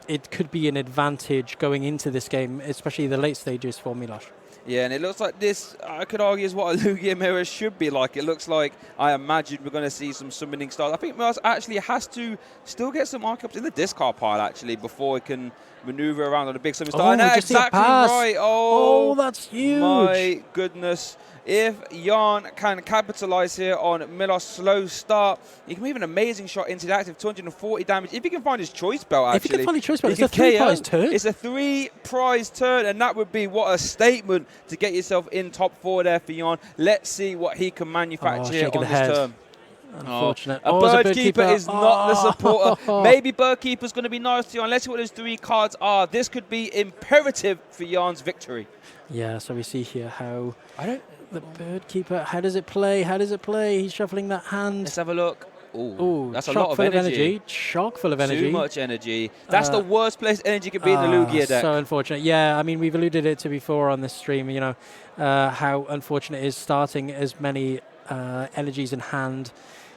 it could be an advantage going into this game, especially the late stages for Milos. Yeah, and it looks like this, I could argue, is what a Lugia mirror should be like. It looks like, I imagine, we're going to see some summoning stars. I think Milos actually has to still get some Archeops in the discard pile, actually, before he can maneuver around on a big summoning star. Oh, And that's exactly right. Oh, that's huge. My goodness. If Jan can capitalize here on Milos' slow start, he can move an amazing shot into the active 240 damage. If he can find his choice belt, actually. If he can find his choice belt, it's a 3-prize turn. It's a 3-prize turn, and that would be what a statement to get yourself in top 4 there for Jan. Let's see what he can manufacture here on this turn. Unfortunate. A Bird Keeper is not the supporter. Maybe Bird Keeper's going to be nice to Jan. Let's see what those 3 cards are. This could be imperative for Jan's victory. Yeah, so we see here how... The Bird Keeper, how does it play? He's shuffling that hand. Let's have a look. Ooh, that's a lot of energy. Chock full of energy. Too much energy. That's the worst place energy could be in the Lugia deck. So unfortunate. Yeah, I mean, we've alluded it to before on this stream, how unfortunate it is starting as many energies in hand.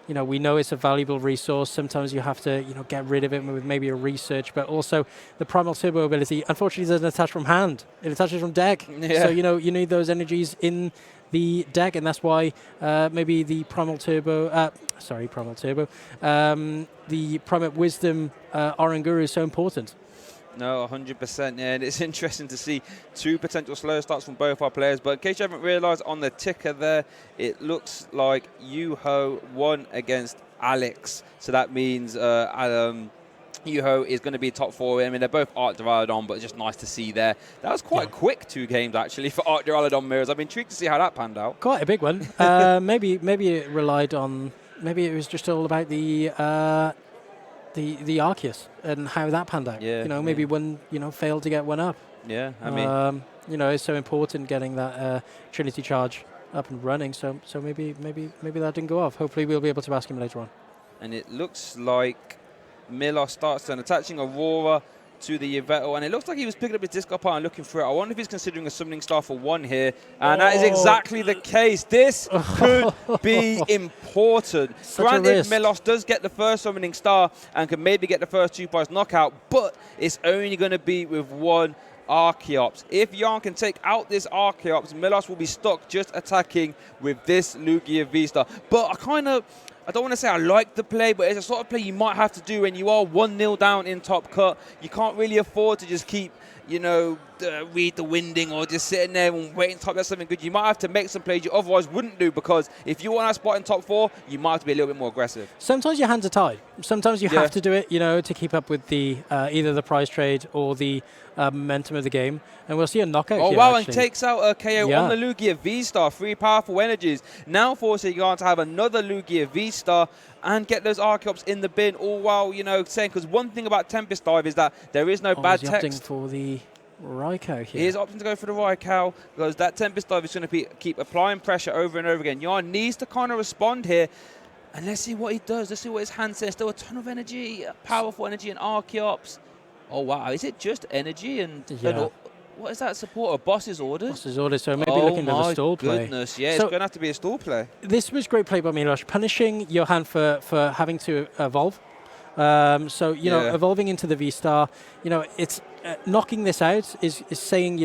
We know it's a valuable resource. Sometimes you have to, get rid of it with maybe a research, but also the Primal Turbo ability, unfortunately, doesn't attach from hand. It attaches from deck. Yeah. So, you need those energies in the deck, and that's why maybe the Primal Turbo, the Primate Wisdom Oranguru is so important. No, 100%. Yeah, and it's interesting to see 2 potential slow starts from both our players. But in case you haven't realised, on the ticker there, it looks like Yuho won against Alex. So that means Yuho is going to be top 4. I mean, they're both Arc Duraludon, but it's just nice to see there. That was quite quick 2 games, actually, for Arc Duraludon mirrors. I'm intrigued to see how that panned out. Quite a big one. Maybe it relied on... Maybe it was just all about the Arceus and how that panned out. Yeah, maybe one, failed to get one up. Yeah, I mean... it's so important getting that Trinity Charge up and running, so maybe that didn't go off. Hopefully we'll be able to ask him later on. And it looks like Milos starts then attaching Aurora to the Yveltal, and it looks like he was picking up his discard pile and looking for it. I wonder if he's considering a summoning star for 1 here, and that is exactly the case. This could be important. Granted, Milos does get the first summoning star and can maybe get the first 2-prize knockout, but it's only going to be with 1 Archeops. If Jan can take out this Archeops, Milos will be stuck just attacking with this Lugia V-Star. But I don't want to say I like the play, but it's a sort of play you might have to do when you are 1-0 down in top cut. You can't really afford to just keep read the winding or just sitting there and waiting to top that's something good. You might have to make some plays you otherwise wouldn't do, because if you want a spot in top 4, you might have to be a little bit more aggressive. Sometimes your hands are tied. Sometimes you have to do it, to keep up with the either the prize trade or the momentum of the game. And we'll see a knockout here, wow, actually. and takes out a KO on the Lugia V-Star. 3 powerful energies. Now forcing Yarn to have another Lugia V-Star and get those Archeops in the bin, all while, saying, because one thing about Tempest Dive is that there is no bad text. Opting for the Raikou here. He is opting to go for the Raikou, because that Tempest Dive is going to keep applying pressure over and over again. Yarn needs to kind of respond here. And let's see what he does. Let's see what his hand says. Still a ton of energy, powerful energy and Archeops. Oh, wow. Is it just energy? And what is that support? A boss's orders? Boss's orders, so maybe looking at a stall play. Oh, my goodness. Yeah, it's going to have to be a stall play. This was great play by Milosh, punishing Johan for having to evolve. Evolving into the V-Star, it's knocking this out is saying,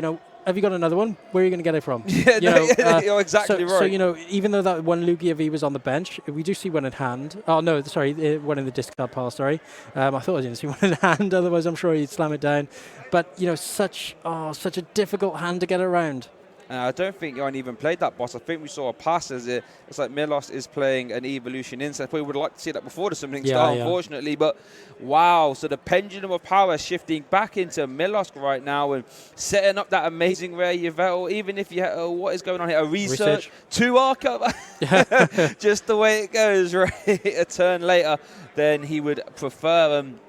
have you got another one? Where are you going to get it from? You're exactly right. So, even though that one Lugia V was on the bench, we do see one in hand. Oh, no, sorry, one in the discard pile, sorry. I thought I didn't see one in hand, otherwise I'm sure he'd slam it down. But, such a difficult hand to get around. I don't think Yarn even played that boss. I think we saw a pass as it's like Milos is playing an Evolution Insect. We would like to see that before the Summoning Star, unfortunately. But wow, so the pendulum of power shifting back into Milos right now and setting up that amazing rare Yveltal. Even if you what is going on here? A research. 2 Archeops. Just the way it goes, right? A turn later than he would prefer. And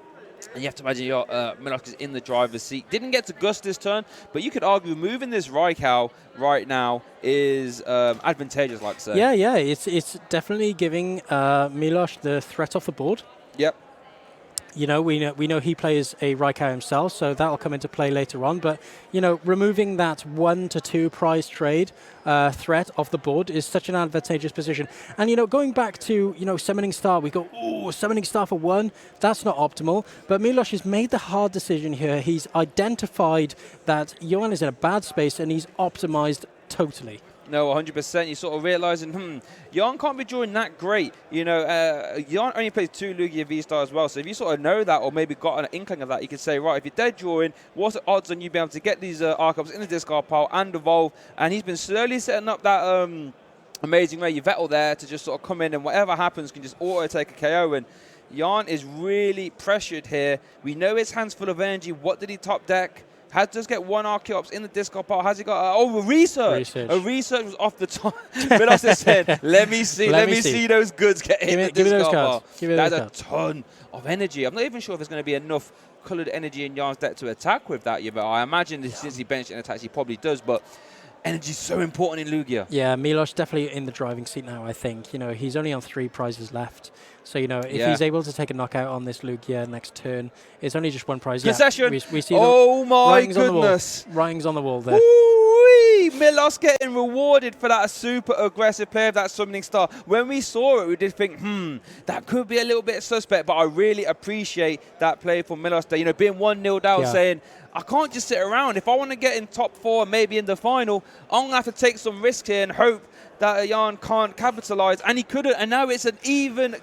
you have to imagine Milosh is in the driver's seat. Didn't get to Gus this turn, but you could argue moving this Raikou right now is advantageous, like to say. Yeah, it's definitely giving Milosh the threat off the board. Yep. We know he plays a Raikou himself, so that'll come into play later on. But removing that 1 to 2 prize trade threat off the board is such an advantageous position. And going back to Summoning Star, we go, Summoning Star for 1. That's not optimal. But Milosh has made the hard decision here. He's identified that Johan is in a bad space, and he's optimized totally. No, 100%. You're sort of realizing, Yarn can't be drawing that great. Yarn only plays 2 Lugia V-Star as well. So if you sort of know that, or maybe got an inkling of that, you could say, right, if you're dead drawing, what's the odds on you being able to get these Archeops in the discard pile and evolve? And he's been slowly setting up that amazing rare Yveltal there to just sort of come in, and whatever happens can just auto take a KO. And Yarn is really pressured here. We know his hand's full of energy. What did he top deck? Does get 1 Archeops in the discard pile. Has he got a research? A research was off the top. Milos has said, let me see those goods get in the discard pile. That's a ton of energy. I'm not even sure if there's going to be enough coloured energy in Yarn's deck to attack with that. But I imagine since he benched and attacks, he probably does. But energy is so important in Lugia. Yeah, Milosh definitely in the driving seat now, I think. He's only on 3 prizes left. So, if he's able to take a knockout on this Lugia next turn, it's only just 1 prize. Concession! Yeah, we see my goodness. Writings on the wall there. Woo-wee! Milos getting rewarded for that super aggressive play of that Summoning Star. When we saw it, we did think, that could be a little bit suspect, but I really appreciate that play from Milos there. Being 1-0 down, saying, I can't just sit around. If I want to get in top 4, maybe in the final, I'm going to have to take some risk here and hope that Yarn can't capitalize, and he couldn't, and now it's an even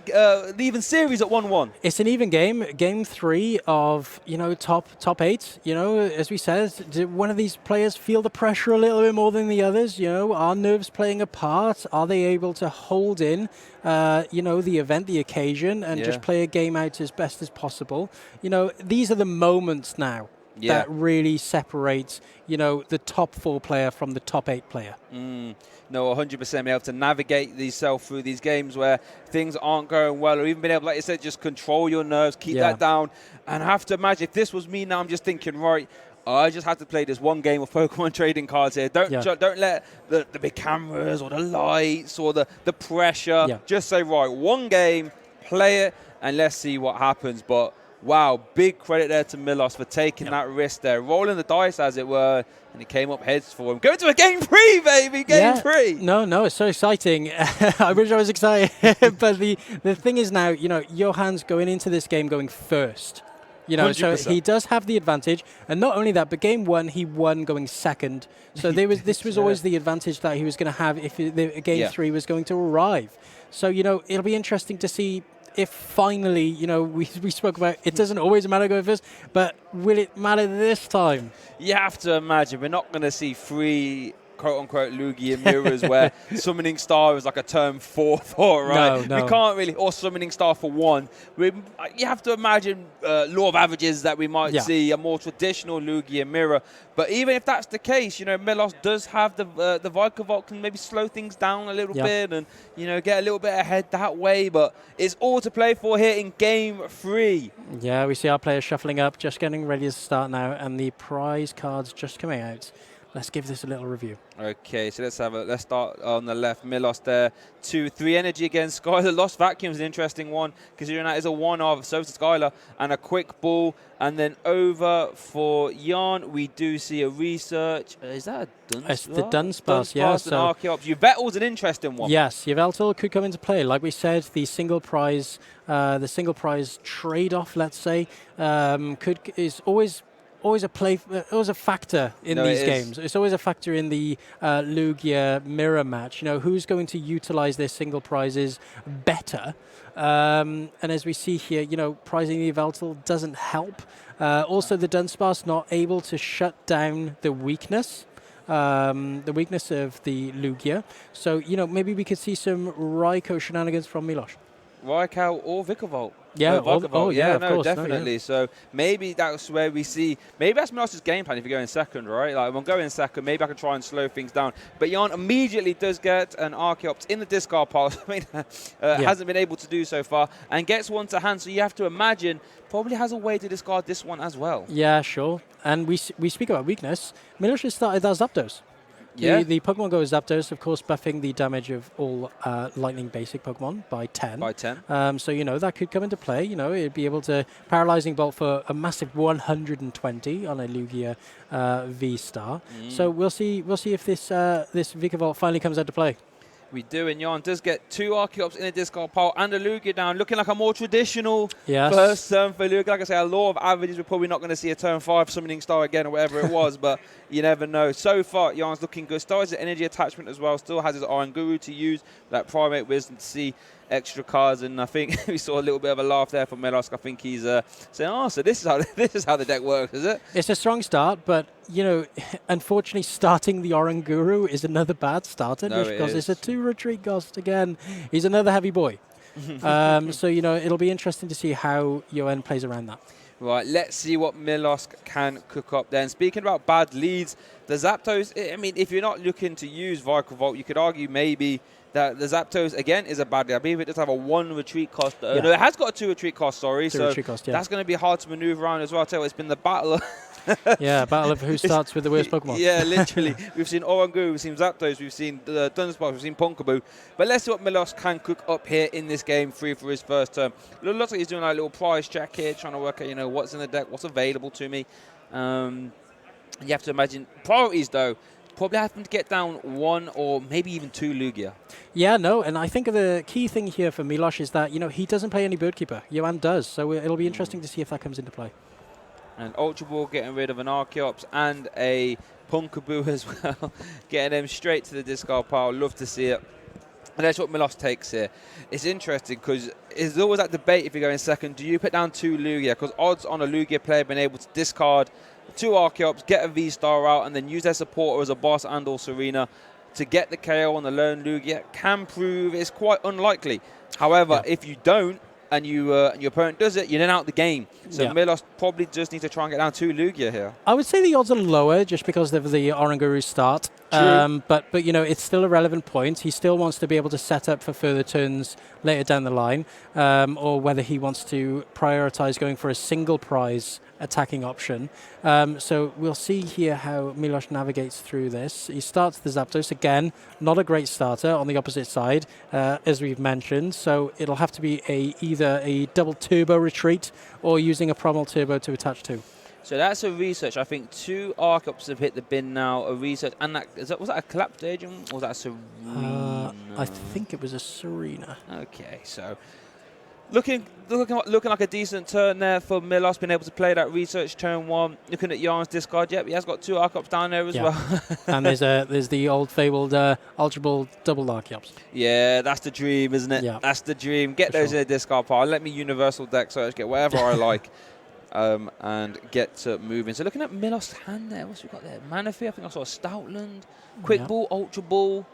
series at 1-1. It's an even game. Game 3 of top 8. As we said, did one of these players feel the pressure a little bit more than the others? Are nerves playing a part? Are they able to hold in the event, the occasion, and just play a game out as best as possible? These are the moments now that really separate the top 4 player from the top 8 player. No, 100% be able to navigate yourself through these games where things aren't going well, or even being able, like you said, just control your nerves, keep that down. And I have to imagine, if this was me now, I'm just thinking, right, I just have to play this one game of Pokemon trading cards here. Don't let the big cameras or the lights or the pressure. Just say, right, one game, play it, and let's see what happens. But wow, big credit there to Milos for taking that risk there, rolling the dice, as it were, and it came up heads for him. Going to a game 3, baby, game 3. No, it's so exciting. I wish I was excited, but the thing is now, Johan's going into this game going first. 100%. So he does have the advantage, and not only that, but game 1 he won going second. So this was always the advantage that he was going to have if game 3 was going to arrive. So it'll be interesting to see if finally, we spoke about it doesn't always matter going first, but will it matter this time? You have to imagine we're not going to see 3 quote-unquote Lugia mirrors where Summoning Star is like a turn 4 for, right? No. We can't really, or Summoning Star for 1. You have to imagine law of averages that we might see a more traditional Lugia mirror. But even if that's the case, Melos does have the Vikavolt can maybe slow things down a little bit and, get a little bit ahead that way. But it's all to play for here in Game 3. Yeah, we see our players shuffling up, just getting ready to start now, and the prize cards just coming out. Let's give this a little review. Okay, so let's start on the left. Milos there, 2-3 energy against Skylar. Lost Vacuum is an interesting one, considering that is a 1-of, so to Skylar, and a quick ball. And then over for Jan, we do see a research. Is that a Dunsparce? It's the Dunsparce, yeah. And Archeops. Yveltal's an interesting one. Yes, Yveltal could come into play. Like we said, the single prize trade-off, let's say, is always a factor in these games. It's always a factor in the Lugia mirror match. Who's going to utilize their single prizes better? And as we see here, prizing the Yveltal doesn't help. Also, the Dunsparce not able to shut down the weakness. The weakness of the Lugia. So, maybe we could see some Raikou shenanigans from Milos. Raikou or Vikavolt. Yeah, of course, definitely. No, yeah. So maybe that's where we see, maybe that's Milos' game plan if you go in second, right? Like, when I'm going second, maybe I can try and slow things down. But Jan immediately does get an Archeops in the discard pile. Hasn't been able to do so far, and gets one to hand. So you have to imagine, probably has a way to discard this one as well. Yeah, sure. And we speak about weakness. Milos has started our Zapdos. Yeah. The Pokemon Go Zapdos, of course, buffing the damage of all lightning basic Pokemon by 10. By 10. So, that could come into play. It'd be able to Paralyzing Bolt for a massive 120 on a Lugia V-Star. So we'll see if this Vikavolt finally comes out to play. We do, and Jan does get 2 Archeops in a discard pile and a Lugia down, looking like a more traditional first turn for Lugia. Like I say, a law of averages, we're probably not going to see a turn 5 Summoning Star again or whatever it was, but you never know. So far, Jan's looking good. Still has an energy attachment as well, still has his Oranguru to use, that Primate Wisdom to see extra cards, and I think we saw a little bit of a laugh there from Melosk. I think he's saying, so this is how the deck works, is it? It's a strong start, but unfortunately, starting the Oranguru is another bad starter because it's a 2 retreat cost again. He's another heavy boy. So it'll be interesting to see how Yoen plays around that. Right, let's see what Milosk can cook up then. Speaking about bad leads, the Zapdos, if you're not looking to use Vikavolt, you could argue maybe that the Zapdos, again, is a bad lead. I believe it does have a 1 retreat cost. No, it has got a 2 retreat cost, sorry. That's going to be hard to maneuver around as well. I'll tell you, it's been the battle of battle of who starts with the worst Pokemon. Yeah, literally. We've seen Oranguru, we've seen Zapdos, we've seen Dunsparce, we've seen Punkaboo. But let's see what Milos can cook up here in this game 3 for his first turn. It looks like he's doing a little prize check here, trying to work out, what's in the deck, what's available to me. You have to imagine priorities, though. Probably having to get down 1 or maybe even 2 Lugia. Yeah, no, and I think the key thing here for Milos is that, he doesn't play any Birdkeeper. Yoan does, so it'll be interesting to see if that comes into play. And Ultra Ball getting rid of an Archeops and a Punkaboo as well. Getting them straight to the discard pile. Love to see it. And that's what Milos takes here. It's interesting because there's always that debate if you go in second. Do you put down 2 Lugia? Because odds on a Lugia player being able to discard 2 Archeops, get a V-Star out, and then use their supporter as a boss and or Serena to get the KO on the lone Lugia can prove it's quite unlikely. However, if you don't, and your opponent does it, you're then out the game. So Milos probably just needs to try and get down 2 Lugia here. I would say the odds are lower just because of the Oranguru start. But it's still a relevant point. He still wants to be able to set up for further turns later down the line, or whether he wants to prioritize going for a single prize attacking option. So we'll see here how Milos navigates through this. He starts the Zapdos again, not a great starter on the opposite side, as we've mentioned. So it'll have to be either a double turbo retreat or using a Promal Turbo to attach to. So that's a research. I think 2 Archeops have hit the bin now. A research, and was that a collapsed agent or was that a Serena? I think it was a Serena. Okay, so Looking like a decent turn there for Milos, being able to play that research turn 1. Looking at Jan's discard, yep, he has got 2 Archeops down there as well. And there's the old fabled Ultra Ball double Archeops. Yeah, that's the dream, isn't it? Yeah. That's the dream. Get those in a discard pile. Let me universal deck search, get whatever I like, and get to moving. So looking at Milos' hand there, what's we got there? Manaphy, I think I saw a Stoutland, Quick Ball, Ultra Ball.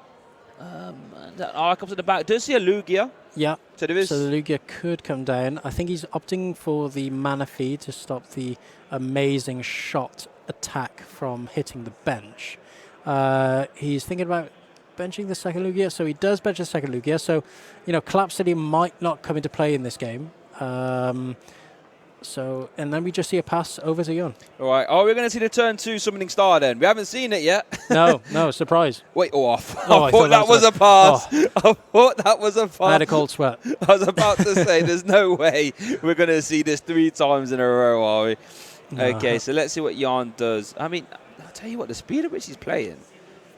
That Archeops at the back. Does see a Lugia. Yeah. So there is. So the Lugia could come down. I think he's opting for the Manaphy to stop the amazing shot attack from hitting the bench. He's thinking about benching the second Lugia, so he does bench the second Lugia. So, Collapse City might not come into play in this game. And then we just see a pass over to Jan. All right. Oh, we're going to see the turn 2 summoning star then. We haven't seen it yet. No, surprise. Wait, off. Oh, I thought that was a pass. Oh. I thought that was a pass. I had a cold sweat. I was about to say, there's no way we're going to see this 3 times in a row, are we? No. Okay, so let's see what Jan does. I mean, I'll tell you what, the speed at which he's playing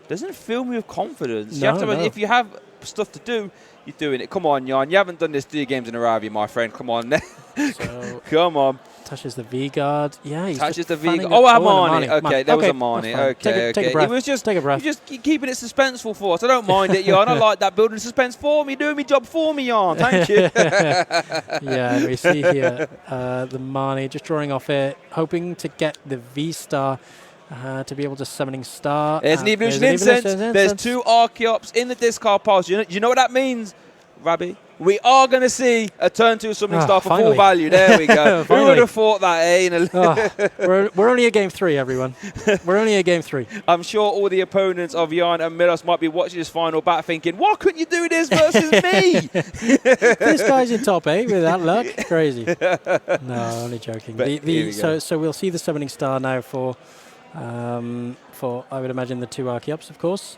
doesn't fill me with confidence. If you have stuff to do, you're doing it. Come on, Jan. You haven't done this 3 games in a row, have you, my friend? Come on. So come on. Touches the V-Guard. Yeah, he's touches just the V-Guard. fanning Oh, Mani. Okay, there was a Mani. Okay, take a breath. It was just, take a breath. You're just keeping it suspenseful for us. I don't mind it, Jan. I like that, building suspense for me, doing my job for me, Jan. Thank you. Yeah, and we see here the Mani just drawing off it, hoping to get the V-Star to be able to summoning Star. There's an Evolution Incense. There's 2 Archeops in the discard piles. You know what that means, Rabbi? We are going to see a turn 2 summoning star for finally. full value. There we go. Who would have thought that, eh? We're only at game 3, everyone. We're only at game 3. I'm sure all the opponents of Jan and Milos might be watching this final back thinking, why couldn't you do this versus me? This guy's in top 8 with that luck. Crazy. No, only joking. So we'll see the summoning star now for I would imagine the 2 Archeops, of course.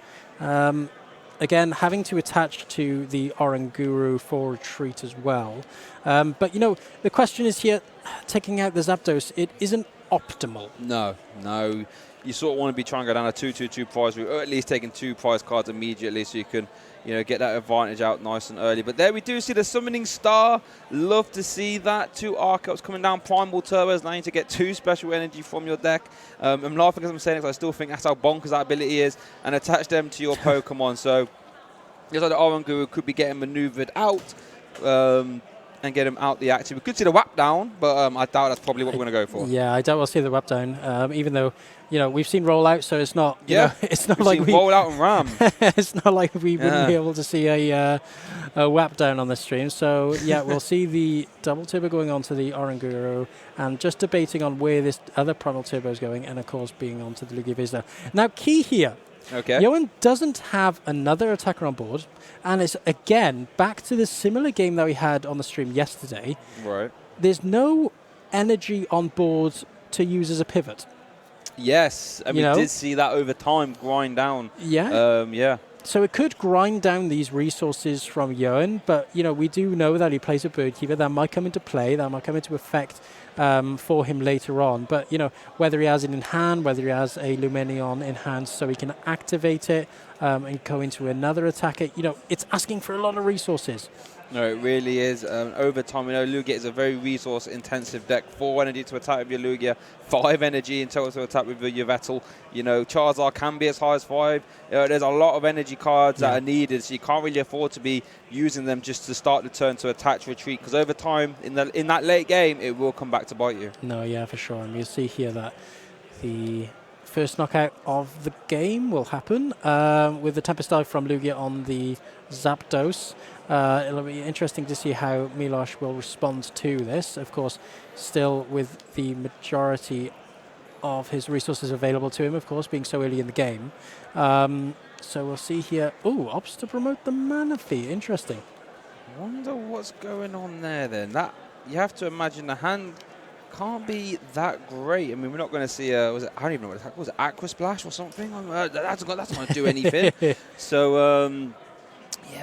Again, having to attach to the Oranguru for retreat as well. But, the question is here, taking out the Zapdos, it isn't optimal. No. You sort of want to be trying to go down a 2-2-2 prize route, or at least taking 2 prize cards immediately so you can, get that advantage out nice and early. But there we do see the summoning star. Love to see that. 2 Archeops coming down, Primal Turbos, allowing you to get 2 special energy from your deck. I'm laughing as I'm saying it, because I still think that's how bonkers that ability is, and attach them to your Pokemon. So, just like the Oranguru could be getting maneuvered out and get him out the action. We could see the whap down, but I doubt that's probably what we're going to go for. Yeah, I doubt we'll see the whap down, even though, we've seen roll out, so it's not, it's not we've like seen roll out and ram. It's not like we wouldn't be able to see a whap down on the stream. So, yeah, we'll see the double turbo going on to the Oranguru, and just debating on where this other Primal Turbo is going, and of course being onto the Lugia Vizsla. Now, key here. Okay. Johan doesn't have another attacker on board, and it's, again, back to the similar game that we had on the stream yesterday. Right. There's no energy on board to use as a pivot. Yes, and we did see that over time grind down. Yeah. So it could grind down these resources from Johan, but, we do know that he plays a Birdkeeper. That might come into play, that might come into effect for him later on. But, whether he has it in hand, whether he has a Luminion in hand so he can activate it and go into another attacker, it's asking for a lot of resources. No, it really is. Over time, Lugia is a very resource-intensive deck. 4 energy to attack with your Lugia, 5 energy in total to attack with your Yveltal. Charizard can be as high as 5. There's a lot of energy cards that are needed, so you can't really afford to be using them just to start the turn to attach, retreat, because over time, in that late game, it will come back to bite you. No, yeah, for sure. And you'll see here that the first knockout of the game will happen with the Tempest Dive from Lugia on the Zapdos. It'll be interesting to see how Milos will respond to this. Of course, still with the majority of his resources available to him, of course, being so early in the game. So we'll see here. Oh, opts to promote the Manaphy. Interesting. Wonder what's going on there then. That you have to imagine the hand can't be that great. I mean, we're not going to see I don't even know what it was. Aqua Splash or something? That's not going to do anything. So,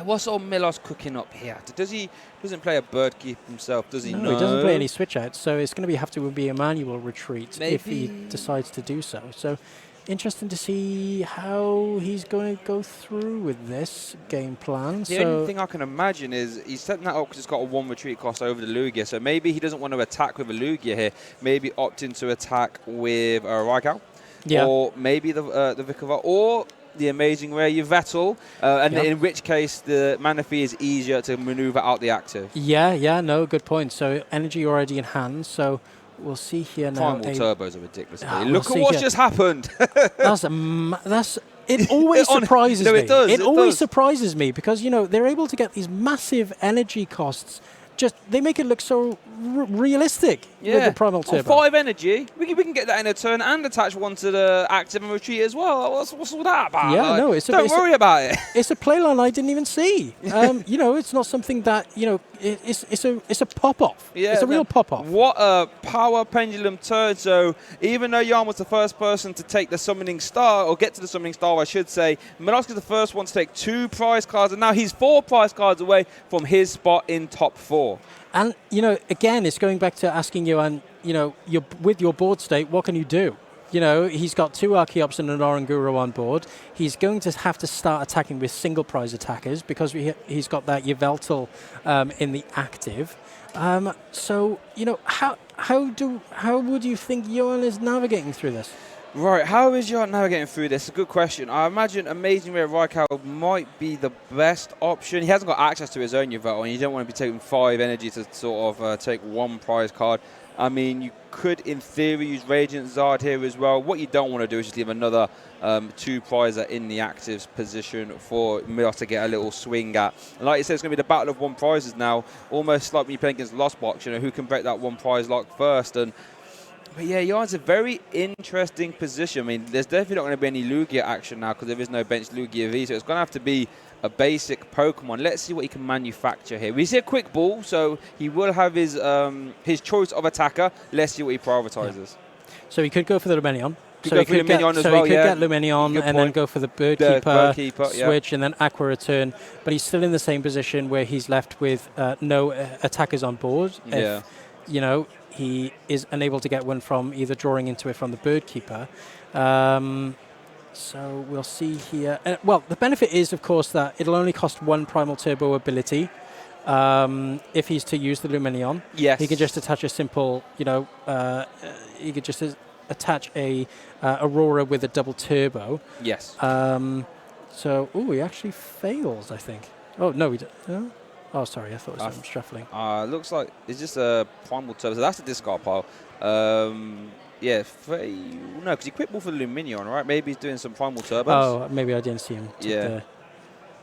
what's old Milos cooking up here? Doesn't play a Birdkeeper himself, does he? No, he doesn't play any switch outs, so it's going to have to be a manual retreat if he decides to do so. So interesting to see how he's going to go through with this game plan. The only thing I can imagine is he's setting that up because it's got a 1 retreat cost over the Lugia. So maybe he doesn't want to attack with a Lugia here. Maybe opt into attack with a Raikau. Yeah. Or maybe the Vikava. Or the amazing rare Yveltal. And in which case the mana fee is easier to maneuver out the active. Yeah, no, good point. So energy already in hand. So we'll see here now. Primal turbos are ridiculous. We'll Look at what's just happened. That's it. Always surprises me. It does. It always surprises me because they're able to get these massive energy costs. Just they make it look so realistic with the primal turbo. 5 energy, we can get that in a turn and attach one to the active and retreat as well. What's all that about? Yeah, no, don't worry about it. It's a playline I didn't even see. It's not something that it's a pop off. Yeah, it's a real pop off. What a power pendulum turn! So even though Jan was the first person to take the summoning star or get to the summoning star, I should say, Milosk is the first one to take 2 prize cards, and now he's 4 prize cards away from his spot in top 4. And, again, it's going back to asking you, and, you're with your board state, what can you do? He's got 2 Archeops and an Oranguru on board. He's going to have to start attacking with single prize attackers because he's got that Yveltal in the active. So, how would you think Johan is navigating through this? Right, how is Jan navigating through this? A good question. I imagine Amazing Rare Raikau might be the best option. He hasn't got access to his own Yveltal, and you don't want to be taking 5 energy to sort of take 1 prize card. I mean, you could, in theory, use Radiant Zard here as well. What you don't want to do is just leave another 2 prizer in the actives position for Milos to get a little swing at. And like you said, it's going to be the battle of 1 prizes now, almost like when you play against Lost Box, who can break that 1 prize lock first. But yeah, Jan's a very interesting position. I mean, there's definitely not going to be any Lugia action now because there is no bench Lugia V, so it's going to have to be a basic Pokemon. Let's see what he can manufacture here. We see a quick ball, so he will have his choice of attacker. Let's see what he prioritizes. Yeah. So he could go for the Luminion. He could get Luminion and then go for the Birdkeeper, switch, and then Aqua Return. But he's still in the same position where he's left with no attackers on board. Yeah. If, he is unable to get one from either drawing into it from the Birdkeeper. So we'll see here. Well, the benefit is, of course, that it'll only cost 1 Primal Turbo ability if he's to use the Luminion. Yes. He can just attach a simple, he could just attach a Aurora with a double turbo. Yes. So, he actually fails, I think. Oh, no, he didn't. Oh, sorry, I thought it was shuffling. Looks like it's just a primal turbo. So that's the discard pile. No, because he quit ball for the Luminion, right? Maybe he's doing some primal turbos. Oh, maybe I didn't see him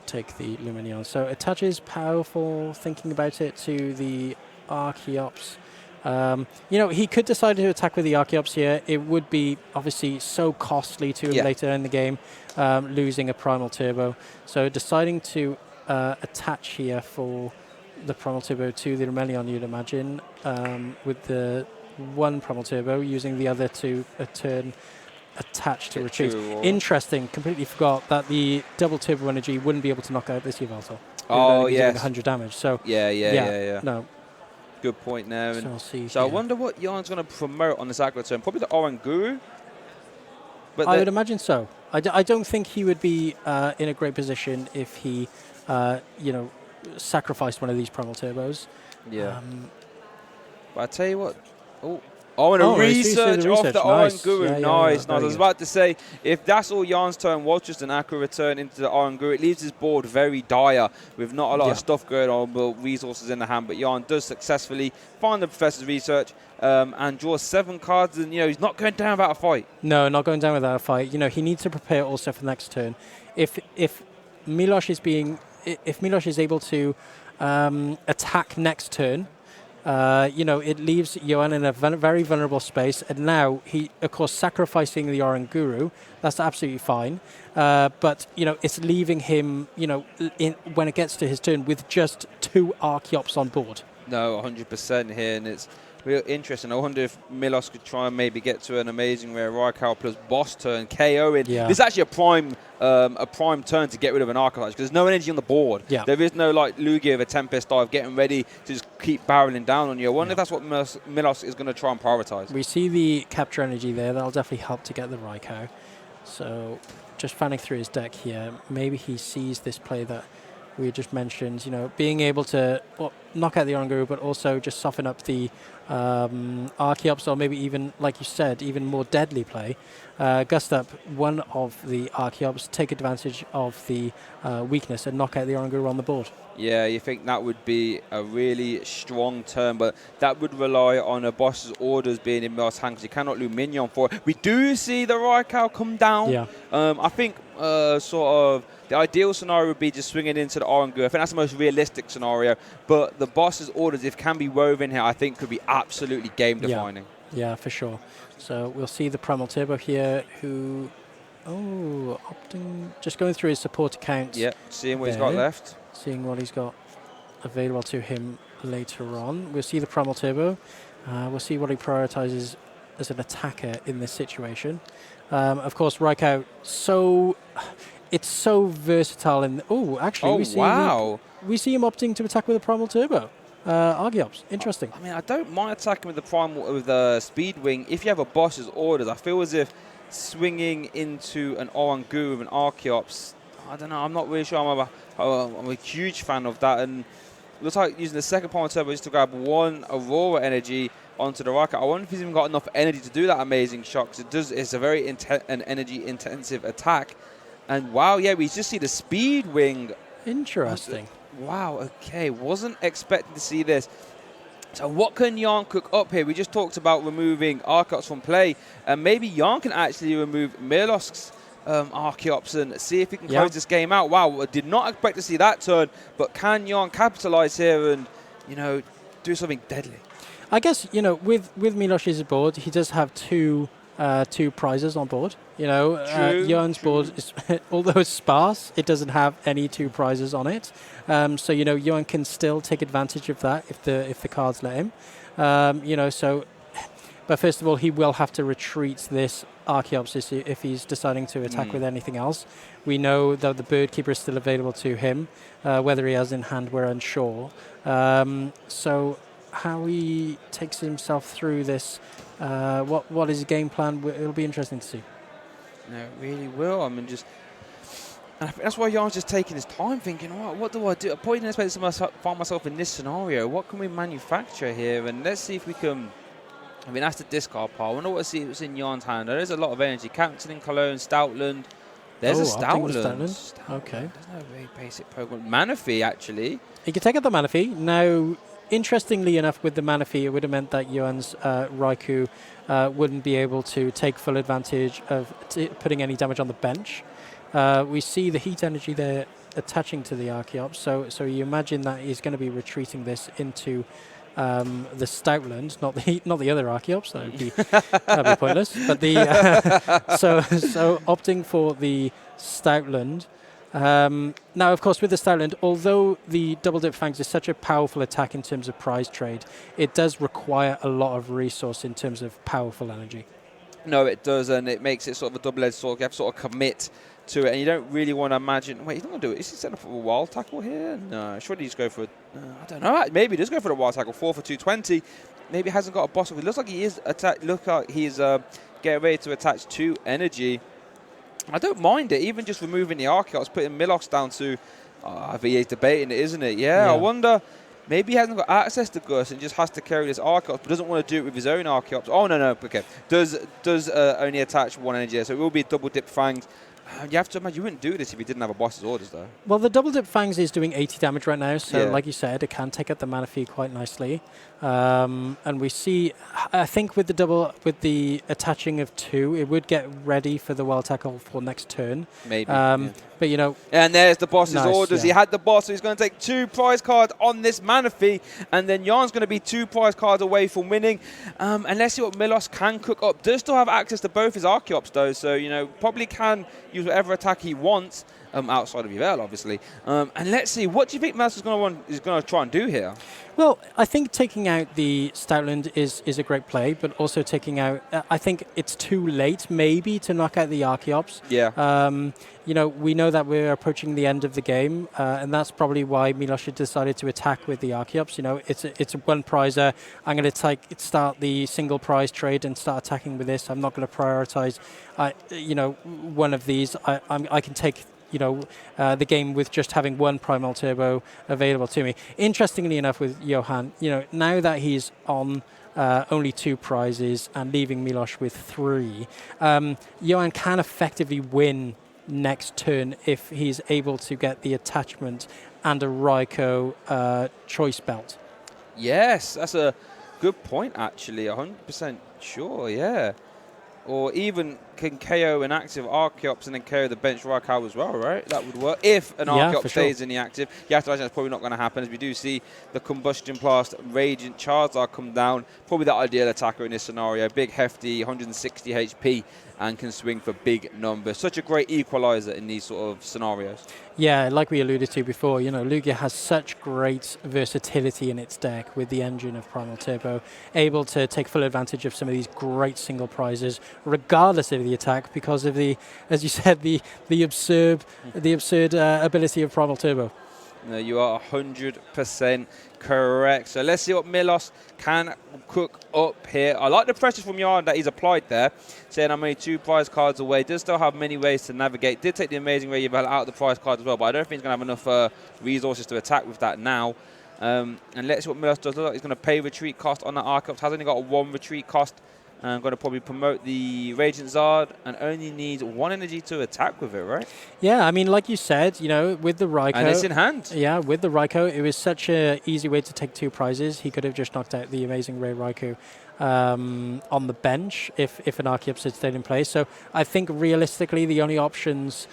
take the Luminion. So attaches powerful, thinking about it, to the Archeops. He could decide to attack with the Archeops here. It would be obviously so costly to him later in the game, losing a primal turbo. So deciding to attach here for the Primal Turbo to the Remelion, you'd imagine, with the 1 Primal Turbo, using the other to turn attach to retreat. Interesting, completely forgot that the double Turbo energy wouldn't be able to knock out this Yveltal. Oh, yes. 100 damage, so... Yeah. No. Good point there. So, I'll see I wonder what Jan's going to promote on this aggro turn. Probably the Oranguru. But I would imagine so. I don't think he would be in a great position if he... sacrificed one of these Primal Turbos. Yeah. But I tell you what. And a research off the Oranguru. Nice. I was about to say, if that's all Jan's turn was, just an Aqua Return into the Oranguru, it leaves his board very dire with not a lot of stuff going on, but resources in the hand. But Jan does successfully find the Professor's research and draws 7 cards, and he's not going down without a fight. No, not going down without a fight. He needs to prepare also for next turn. If Milosh is able to attack next turn, it leaves Johan in a very vulnerable space. And now he, of course, sacrificing the Oranguru. That's absolutely fine. But it's leaving him, when it gets to his turn, with just 2 Archeops on board. No, 100% here, and it's real interesting. I wonder if Milos could try and maybe get to an Amazing Rare Raikau plus boss turn, KO in. Yeah. This is actually a prime turn to get rid of an Archetype, because there's no energy on the board. Yeah. There is no like Lugia with a Tempest dive getting ready to just keep barreling down on you. I wonder if that's what Milos is going to try and prioritize. We see the capture energy there. That'll definitely help to get the Raikau. So just fanning through his deck here, maybe he sees this play that we just mentioned, being able to knock out the Oranguru, but also just soften up the Archeops, or maybe even, like you said, even more deadly play. Gust up one of the Archeops, take advantage of the weakness, and knock out the Oranguru on the board. Yeah, you think that would be a really strong turn, but that would rely on a boss's orders being in Milo's hand, because you cannot lose minion for it. We do see the Raikou come down. Yeah. I think sort of the ideal scenario would be just swinging into the Oranguru. I think that's the most realistic scenario, but the boss's orders, if can be woven here, I think could be absolutely game-defining. Yeah, for sure. So we'll see the Primal Turbo here, who, opting, just going through his support account. Yeah, seeing what he's got left. Seeing what he's got available to him later on. We'll see the Primal Turbo. We'll see what he prioritizes as an attacker in this situation. Of course, Raikou, it's so versatile. We see him opting to attack with a Primal Turbo. Archeops, interesting. I mean, I don't mind attacking with the Primal, with the Speed Wing. If you have a boss's orders, I feel as if swinging into an Oranguru with an Archeops, I don't know, I'm not really sure I'm a huge fan of that. And it looks like using the second Primal Turbo just to grab one Aurora energy onto the Raikou. I wonder if he's even got enough energy to do that amazing shot, because it's a very an energy-intensive attack. And wow, yeah, we just see the Speed Wing. Interesting. Wow, okay, wasn't expecting to see this. So what can Yarn cook up here? We just talked about removing Archeops from play, and maybe Yarn can actually remove Milosk's Archeops and see if he can close this game out. Wow, I did not expect to see that turn, but can Yarn capitalize here and, do something deadly? I guess, with Milosh's board, he does have two prizes on board. Yarn's board is, although it's sparse, it doesn't have any two prizes on it. So Yarn can still take advantage of that if the cards let him. But first of all, he will have to retreat this Archeops if he's deciding to attack with anything else. We know that the Bird Keeper is still available to him. Whether he has in hand, we're unsure. So how he takes himself through this, what is his game plan, it'll be interesting to see. No, it really will. I mean, and I think that's why Yarn's just taking his time, thinking, what do I do? I didn't expect to find myself in this scenario. What can we manufacture here? And let's see if we can. I mean, that's the discard pile. I wonder what's in Yarn's hand. There's a lot of energy. Captain Cologne, Stoutland. There's a Stoutland. Okay. There's no very basic Pokemon. Manaphy, actually. He could take out the Manaphy. Now, interestingly enough, with the Manaphy, it would have meant that Yuan's Raikou wouldn't be able to take full advantage of putting any damage on the bench. We see the heat energy there attaching to the Archeops, so you imagine that he's going to be retreating this into the Stoutland, not the other Archeops. That'd be pointless. But so opting for the Stoutland. Now, of course, with the Stoutland, although the Double Dip Fangs is such a powerful attack in terms of prize trade, it does require a lot of resource in terms of powerful energy. No, it does, and it makes it sort of a double-edged sword. You have to sort of commit to it, and you don't really want to imagine. Wait, he's not going to do it. Is he setting up for a wild tackle here? No, surely he's go for. I don't know. Maybe he does go for the wild tackle. 4 for 220. Maybe he hasn't got a boss. It looks like he is Look like he's getting ready to attach 2 energy. I don't mind it. Even just removing the Archeops, putting Milox down to. I think he's debating it, isn't it? Yeah. I wonder. Maybe he hasn't got access to Gus and just has to carry this Archeops, but doesn't want to do it with his own Archeops. Oh, no. Okay. Does only attach 1 energy, so it will be double dip fangs. You have to imagine you wouldn't do this if you didn't have a boss's orders, though. Well, the double dip fangs is doing 80 damage right now, so like you said, it can take out the Manaphy quite nicely. And we see, I think with the attaching of 2, it would get ready for the wild tackle for next turn. Maybe. But and there's the boss's orders. Yeah. He had the boss, so he's going to take 2 prize cards on this Manaphy, and then Yarn's going to be 2 prize cards away from winning. And let's see what Milos can cook up. Does still have access to both his Archeops, though, so probably can use whatever attack he wants. outside of Yvel, obviously. And let's see, what do you think Milos is going to try and do here? Well, I think taking out the Stoutland is a great play, but also taking out, I think it's too late maybe to knock out the Archeops. Yeah. You know, we know that we're approaching the end of the game, and that's probably why Milos decided to attack with the Archeops. You know, it's a one prizer. I'm going to start the single prize trade and start attacking with this. I'm not going to prioritize, you know, one of these. I can take, you know, the game with just having one Primal Turbo available to me. Interestingly enough, with Johan, you know, now that he's on only 2 prizes and leaving Milos with 3, Johan can effectively win next turn if he's able to get the attachment and a Raikou choice belt. Yes, that's a good point, actually. 100% sure, yeah. Or even can KO an active Archeops and then KO the bench Raikou as well, right? That would work if an Archeops stays in the active. You have to imagine that's probably not going to happen, as we do see the Combustion Blast Radiant Charizard come down. Probably the ideal attacker in this scenario. Big, hefty, 160 HP, and can swing for big numbers. Such a great equalizer in these sort of scenarios. Yeah, like we alluded to before, you know, Lugia has such great versatility in its deck with the engine of Primal Turbo, able to take full advantage of some of these great single prizes, regardless of the attack, because of the, as you said, the absurd ability of Primal Turbo. No, you are 100% correct. So let's see what Milos can cook up here. I like the pressure from Yarn that he's applied there, saying I'm only 2 prize cards away. Does still have many ways to navigate. Did take the Amazing Ray out of the prize cards as well, but I don't think he's going to have enough resources to attack with that now. And let's see what Milos does. Look like he's going to pay retreat cost on that Archeops. Has only got 1 retreat cost. I'm going to probably promote the Radiant Zard and only needs 1 energy to attack with it, right? Yeah, I mean, like you said, you know, with the Raikou. And it's in hand. Yeah, with the Raikou, it was such an easy way to take 2 prizes. He could have just knocked out the Amazing Ray Raikou on the bench if an Archeops had stayed in place. So I think realistically the only options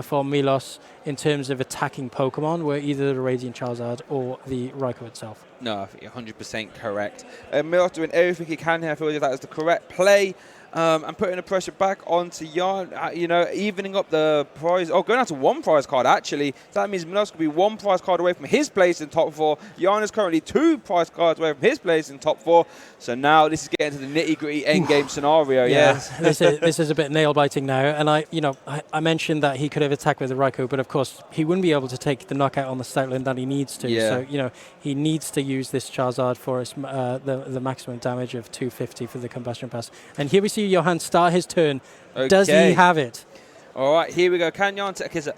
for Milos in terms of attacking Pokemon were either the Radiant Charizard or the Raikou itself. No, I think you're 100% correct. Milos doing everything he can here. I feel like that is the correct play. And putting the pressure back onto Yarn, you know, evening up the prize. Oh, going down to 1 prize card, actually. So that means Milos could be 1 prize card away from his place in top 4. Yarn is currently 2 prize cards away from his place in top 4. So now this is getting to the nitty-gritty endgame scenario. Yeah, yes. this is a bit nail-biting now. And I mentioned that he could have attacked with the Raikou, but of course he wouldn't be able to take the knockout on the Stoutland that he needs to. Yeah. So, you know, he needs to use this Charizard for his, the maximum damage of 250 for the Combustion Pass. And here we see Johan start his turn. Okay. Does he have it? All right, here we go. Can Yarn take his...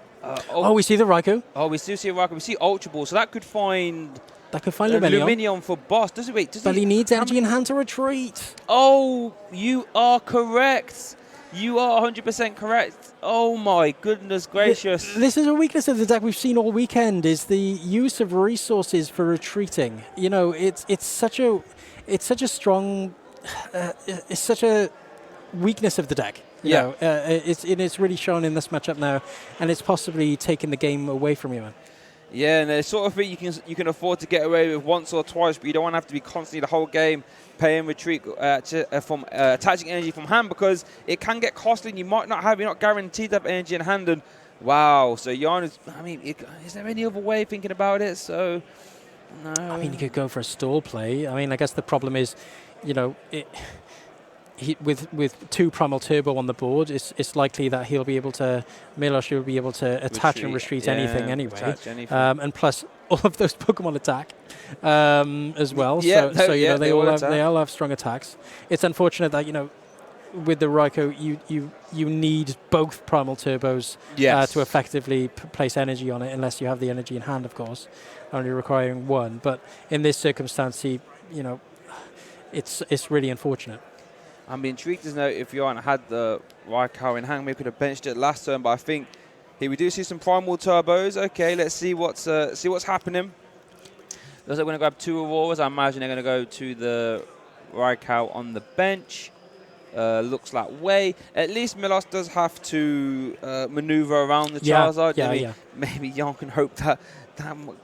we see the Raikou. Oh, we still see a Raikou. We see Ultra Ball, so that could find... Luminion. Luminion for boss. Does it? Wait, but he needs energy in hand to retreat. Oh, you are correct. You are 100% correct. Oh my goodness gracious. This is a weakness of the deck we've seen all weekend, is the use of resources for retreating. You know, it's such a strong, it's such a weakness of the deck. You know, it's really shown in this matchup now, and it's possibly taking the game away from you, man. Yeah, and it's sort of thing you can afford to get away with once or twice, but you don't want to have to be constantly the whole game paying retreat from attaching energy from hand, because it can get costly and you're not guaranteed to have energy in hand. And wow, so Yarn is, I mean, is there any other way of thinking about it? So, no. I mean, you could go for a stall play. I mean, I guess the problem is, you know, with 2 Primal Turbo on the board, it's likely that Milos will be able to attach and retreat anything anyway. And plus, all of those Pokemon attack as well. Yeah, so you know, they all have strong attacks. It's unfortunate that, you know, with the Raikou, you need both Primal Turbos to effectively place energy on it, unless you have the energy in hand, of course, only requiring 1. But in this circumstance, you know, it's really unfortunate. I'm intrigued to know if Yarn had the Raikou in hand. Maybe could have benched it last turn, but I think here we do see some Primal Turbos. Okay, let's see what's happening. Looks like we're going to grab 2 Auroras. I imagine they're going to go to the Raikou on the bench. Looks that way. At least Milos does have to maneuver around the Charizard. Maybe Yarn can hope that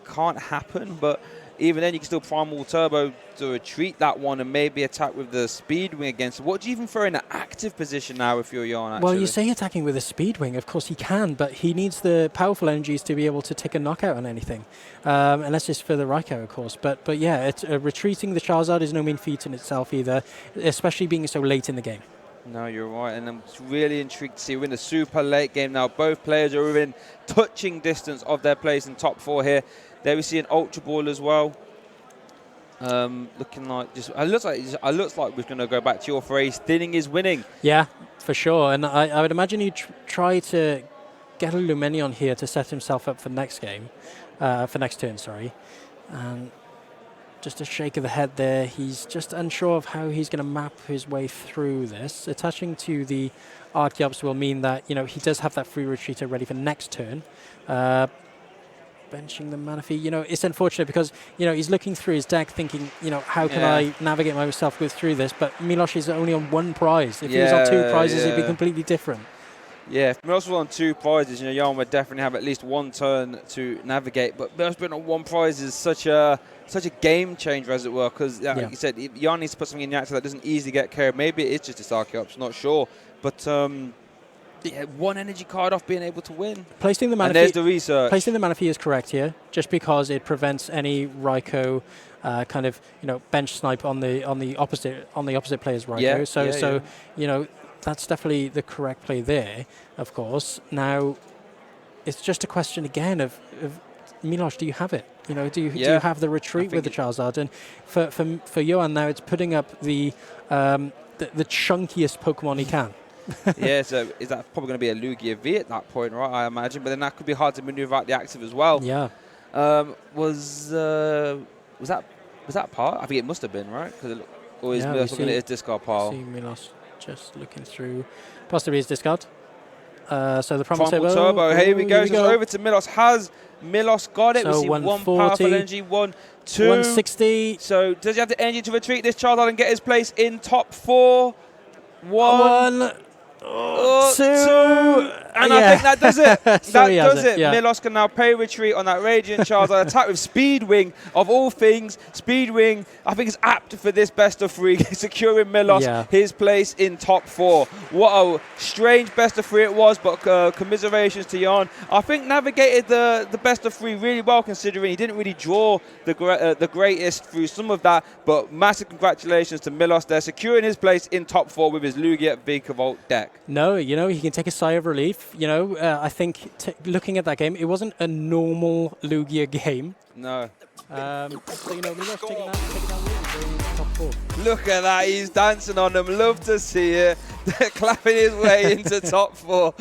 can't happen, but even then you can still Primal Turbo to retreat that one and maybe attack with the Speed Wing against. What do you even throw in an active position now if you're Jan, actually? Well, you say attacking with a Speed Wing. Of course he can, but he needs the powerful energies to be able to take a knockout on anything. Unless it's for the Raikou, of course. But yeah, retreating the Charizard is no mean feat in itself either, especially being so late in the game. No, you're right, and I'm really intrigued to see we're in the super late game now. Both players are within touching distance of their place in top 4 here. There we see an Ultra Ball as well. Looking like it looks like we're going to go back to your phrase. Thinning is winning. Yeah, for sure. And I would imagine he'd try to get a Lumineon here to set himself up for next game, for next turn. Sorry. And just a shake of the head there. He's just unsure of how he's going to map his way through this. Attaching to the Archeops will mean that he does have that free retreater ready for next turn. Benching the Manaphy, it's unfortunate because he's looking through his deck thinking, how can I navigate myself through this? But Milosh is only on 1 prize. If he was on 2 prizes, it'd be completely different. Yeah, if Milosh was on 2 prizes, Jan would definitely have at least 1 turn to navigate. But Milosh being on 1 prize is such a game changer, as it were, because like you said, Jan needs to put something in the actor that doesn't easily get carried. Maybe it is just his Archeops, not sure. But 1 energy card off being able to win. Placing the Manaphy, and there's the research. Placing the Manaphy is correct here, just because it prevents any Raikou kind of bench snipe on the opposite player's Raikou. So that's definitely the correct play there. Of course, now it's just a question again of Milosh, do you have it? Do you have the retreat with the Charizard? And for Johan now, it's putting up the chunkiest Pokemon he can. Yeah, so is that probably going to be a Lugia V at that point, right? I imagine, but then that could be hard to maneuver out the active as well. Yeah. Was that part? I think it must have been, right? Because is Milos looking at his discard pile? See Milos just looking through, possibly his discard. So the Primal Turbo. Here we go. So over to Milos. Has Milos got it? So we see 1 powerful energy, 1, 2. 160. So does he have the energy to retreat this Charizard and get his place in top 4? 1. 2. And I think that does it. That does it. Yeah. Milos can now pay retreat on that Radiant Charizard. Attack with Speed Wing, of all things. Speed Wing, I think, is apt for this best of 3, securing Milos his place in top 4. What a strange best of 3 it was, but commiserations to Jan. I think navigated the best of 3 really well, considering he didn't really draw the greatest through some of that. But massive congratulations to Milos there, securing his place in top 4 with his Lugia Vikavolt deck. No, he can take a sigh of relief. I think looking at that game, it wasn't a normal Lugia game. No. So, Milos taking that win, top 4. Look at that, he's dancing on them. Love to see it. Clapping his way into top 4.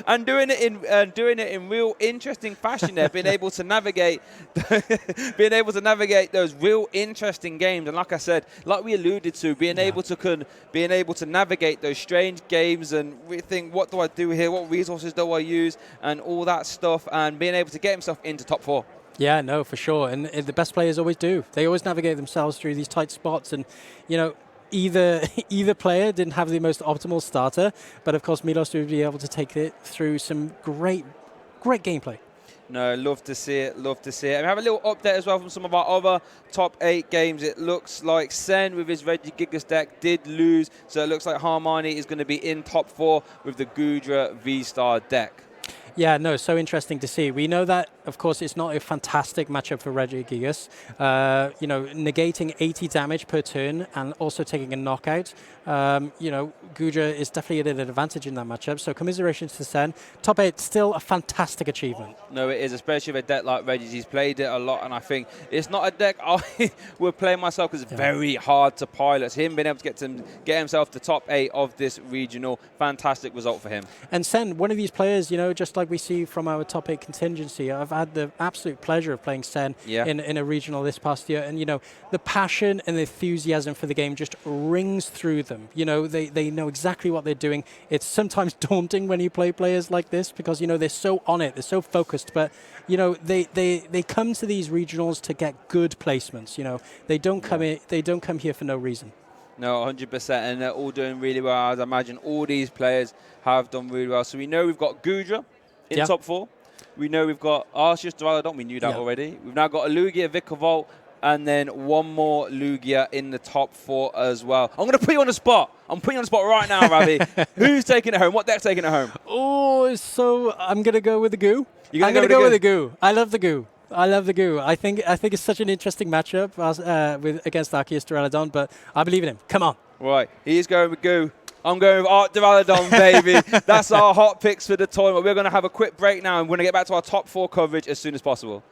And doing it in real interesting fashion there, being able to navigate those real interesting games. And like I said, like we alluded to, being able to navigate those strange games and think, what do I do here? What resources do I use? And all that stuff, and being able to get himself into top 4. Yeah, no, for sure. And the best players always do. They always navigate themselves through these tight spots. And, either player didn't have the most optimal starter, but of course Milos would be able to take it through some great gameplay. No, love to see it, love to see it. And we have a little update as well from some of our other top 8 games. It looks like Sen with his Regigigas deck did lose, so it looks like Harmony is going to be in top 4 with the Gudra V-Star deck. Yeah, no, so interesting to see. We know that, of course, it's not a fantastic matchup for Regigigas. Negating 80 damage per turn and also taking a knockout. Gudra is definitely at an advantage in that matchup. So commiserations to Sen. Top 8, still a fantastic achievement. No, it is, especially with a deck like Reggie's. He's played it a lot, and I think it's not a deck I would play myself because it's very hard to pilot. So him being able to get himself to top 8 of this regional, fantastic result for him. And Sen, one of these players, just like we see from our top 8 contingency, I've had the absolute pleasure of playing Sen in a regional this past year. And, the passion and the enthusiasm for the game just rings through them. They know exactly what they're doing. It's sometimes daunting when you play players like this because, they're so on it, they're so focused. But, they come to these regionals to get good placements. They don't come here for no reason. No, 100%, and they're all doing really well. As I imagine all these players have done really well. So we know we've got Gudra in top 4. We know we've got Arceus, Duraludon. We knew that already. We've now got a Lugia, Vikavolt, and then one more Lugia in the top 4 as well. I'm going to put you on the spot. I'm putting you on the spot right now, Ravi. Who's taking it home? What deck's taking it home? Oh, so I'm going to go with the Goo. I'm going to go with the Goo. I love the Goo. I think it's such an interesting matchup against Arceus Duraludon, but I believe in him. Come on. Right, he's going with Goo. I'm going with Art Duraludon, baby. That's our hot picks for the tournament. We're going to have a quick break now, and we're going to get back to our top 4 coverage as soon as possible.